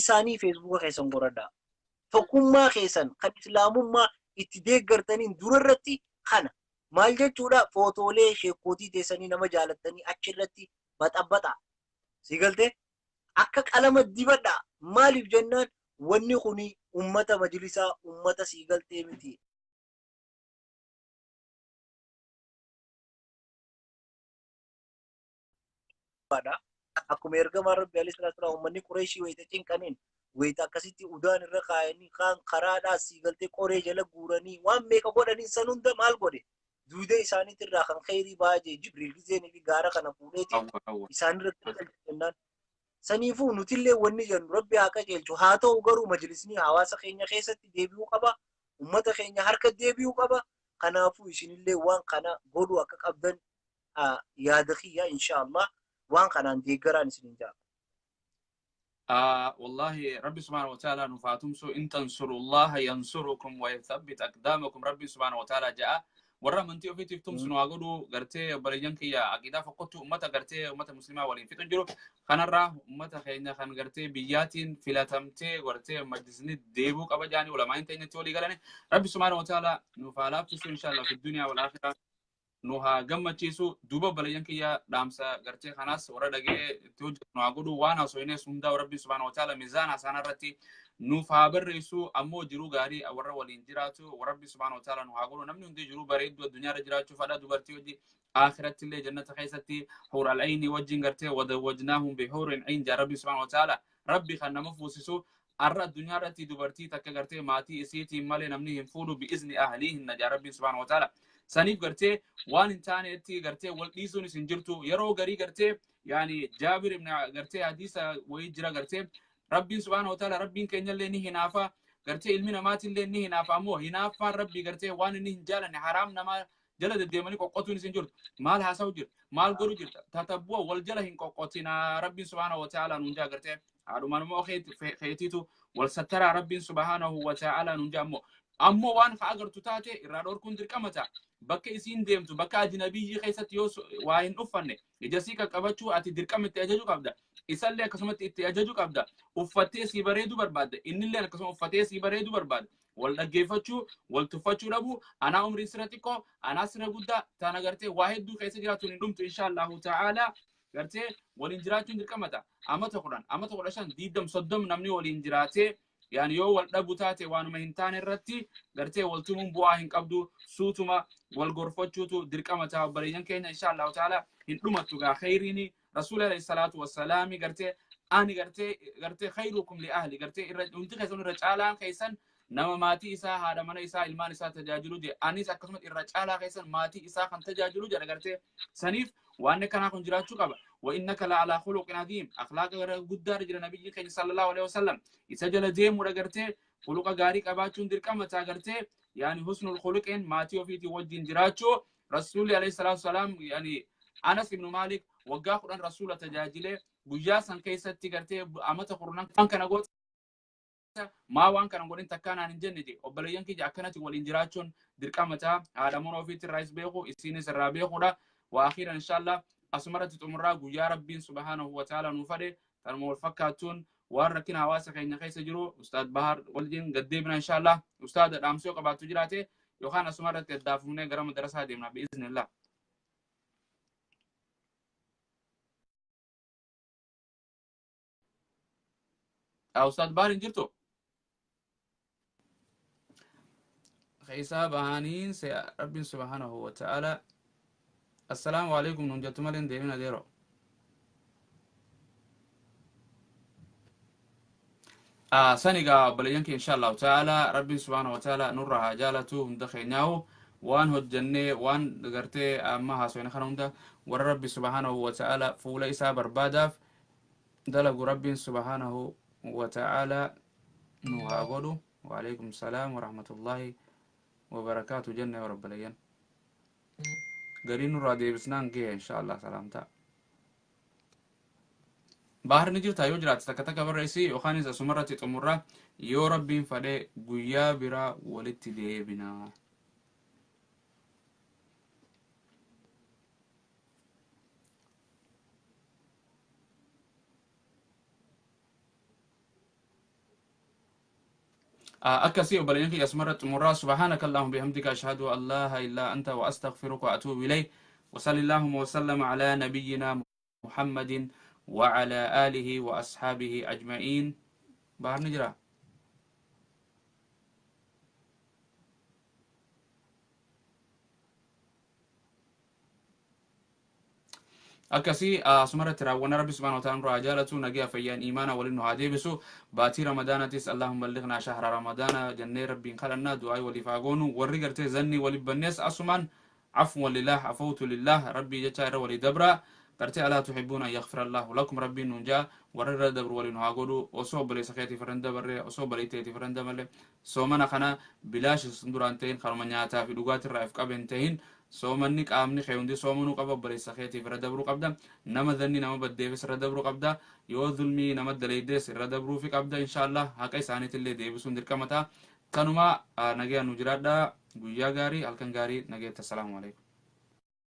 isaanii feesbuuka keessan qoradhaa tokkummaa keessan kan islaamummaa itti deeggartaniin durarratti kana maal jechuudha footoolee sheekootii teessanii nama jaalattanii achirratti baxabbaxa si galte akka qalama dibadhaa maaliif jennaan wanni kuni ummata majlisaa ummata si galtee miti akkuma ergamaa rabbi alayhi salatu wasallam ummanni qureeshii wayita cinqaniin wayita akkasitti udaan irra kaayanii kaan karaadhaa si galtee qoree jala guuranii waan meeqa godhanii san hunda maal godhe duudee isaaniitirraa kan khayrii baajee jibriil gizeenii fi gaara kana fuudheeti isaanirratti jennaan saniifuu nutillee wanni jennu rabbi haa qajeelchu haa ta'u garuu majlisni hawaasa keenya keessatti deebi'uu qaba ummata keenya harka deebi'uu qaba kanaafuu isinillee waan kana godhu akka qabdan yaada kiyya inshallah وان كان ديغران سنين جاب والله ربي سبحانه وتعالى نفاتم سو ان تنصروا الله ينصركم ويثبت اقدامكم ربي سبحانه وتعالى جاء ورا منتي في تفتم سنو اغدو غرتي بريان كيا اكيدا فقط امه غرتي امه مسلمه ولين في تنجرو كان را امه خينا كان غرتي بياتين فلاتمتي غرتي مجلسني ديبو قبجاني ولا ما انتي تولي غلاني ربي سبحانه وتعالى نفالات ان شاء الله في الدنيا والاخره nuha gammachiisu duba balayan kiyya dhaamsa gartee kanaas warra dhagee itti hojjetu nu godhu waan haasofnee hundaa rabbi subhaanahu wa ta'ala miizaan hasanaa irratti nuuf haa barreessu ammoo jiruu gaarii warra waliin jiraatu rabbi subhaanahu wa ta'ala nu haa godhu namni hundi jiruu bareedduu addunyaa irra jiraachuu fadha dubartii wajji akhiratti illee jannata keessatti hawra al-ayni wajjin gartee wadawwajnaahum bi hawrin ayn ja rabbi subhaanahu wa ta'ala rabbi kan nama fuusisu arra addunyaa irratti dubartii takka gartee maatii isiitiin malee namni hin fuudhu bi izni ahliihinna ja rabbi subhaanahu wa ta'ala سنيف قرتي وان انتاني اتي قرتي والقيسون سنجرتو يرو قري قرتي يعني جابر من قرتي حديثة ويجرى قرتي ربي سبحانه وتعالى ربي كين يلي نهي نافا قرتي المنا مات اللي نهي نافا مو هنافا ربي قرتي وان نهي جالا حرام نما جلد الديماني قوقتوني سنجر مال هاسوجر مال قروجر تتبوا والجلا هن قوقتنا ربي سبحانه وتعالى ننجا قرتي عدو ما نمو خيتيتو والسترى ربي سبحانه وتعالى ننجا مو أمو وان خاقر تتاتي إرادور كندر كمتا بكا إسين ديمتو بكا أجنبي خيست يوس واين أفني إجاسيكا كباتشو أتي دركم التأججو قبدا إسالي كسمت التأججو قبدا أفتي سيبريدو برباد إن اللي أنا كسم أفتي سيبريدو برباد والنجيفتشو والتفتشو ربو أنا عمري سرتكو أنا سرقودا تانا قرتي واحد دو خيس جراتو ندمتو إن شاء الله تعالى قرتي والإنجراتو دركمتا أما تقران عشان ديدم صدم نمني والإنجراتي يعني يو والدبوتاتي وانو مهنتان الرتي قرتي والتمون بواهن قبدو سوتما والغرفتشوتو دركمتا وبريان كينا إن شاء الله تعالى هندومتو خيريني رسول الله الصلاة والسلام قرتي أني قرتي خيركم لأهلي قرتي انت خيسون الرجالان خيسان نما ماتي إسا هذا من إسا إلمان إسا تجاجلو دي أني ساكسمت الرجالا خيسان ماتي إسا خان تجاجلو دي قرتي سنيف وأنك أنا كن جراتشو قبل وإنك لعلى خلق عظيم أخلاق قدار جل نبي كين صلى الله عليه وسلم يسجل ديم ورقرته خلق غاري كباتشون دركم تاغرته يعني حسن الخلق إن ماتي وفيتي وجين جراتشو رسول عليه الصلاة والسلام يعني أنس بن مالك وقا قرآن رسول تجاجله بجاسا كيسة تغرته أمت قرآن كان قوت ما وان كان قولين تكانا عن الجنة دي وبليان كي جاكنات والإنجراتشون دركم تا هذا منو فيتي الرئيس بيخو إسيني سرابي خدا وأخيرا إن شاء الله أسمرت تمرق يا ربي سبحانه وتعالى نفرد تنمو الفكاتون واركنا واسك إن خيس جرو أستاذ بحر والدين قديمنا إن شاء الله أستاذ الأمسيو قبل تجراته يوخان أسمرت الدافعون جرام دراسة ديمنا بإذن الله أستاذ بحر إنجرتو خيسا بهانين سي ربي سبحانه وتعالى السلام عليكم نجتم لين ديمنا ديرو سنقا بليانك إن شاء الله تعالى ربي سبحانه وتعالى نورها جالته مدخيناو وان هو الجنة وان دقرتي أمها سوين خانون ده وربي سبحانه وتعالى فولا إسا بربادف دلق ربي سبحانه وتعالى نوهاقودو وعليكم السلام ورحمة الله وبركاته جنة ورب ليان قرين رادي بسنان كيه إن شاء الله سلامتا bahar ni jirta yoo jiraate takka takka barreessi yookaan isa sumarratti xumurra yoo rabbiin fedhe guyyaa biraa walitti deebina. أكسي وبلينك يا سمرت مرة سبحانك اللهم بحمدك أشهد أن لا إله إلا أنت وأستغفرك وأتوب إليك وصلى اللهم وسلم على نبينا محمد وعلى آله وأصحابه أجمعين. bahar نجرا أكسي سمرت راونا ربي سبحانه وتعالى رجالته نجيا فيان إيمانا ولنه هذه بسو باتي رمضان تس اللهم بلغنا شهر رمضان جنة ربي خلنا دعاء ولفاقونه ورجرت زني ولبنيس أسمان عفوا لله عفوت لله ربي جتار ولدبرا قرتي ألا تحبون أن يغفر الله لكم ربي ننجا ورر دبر ولنه هاقولو وصوب بلي سخيتي فرند بره وصوب بلي تيتي فرند مله سومنا خنا بلاش سندرانتين خرمانياتا في لغات الرائف قبنتين سومني قامني خيوندي سومنو قبا بلي سخيتي فردبرو قبدا نما ذني نما بديفس ردبرو قبدا يو ظلمي نما دليدس ردبرو في قبدا إن شاء الله هكاي سانيت اللي ديبسون دركمتا كانوا ما نجيا نجرادا غويا غاري الكن غاري نجيا السلام عليكم.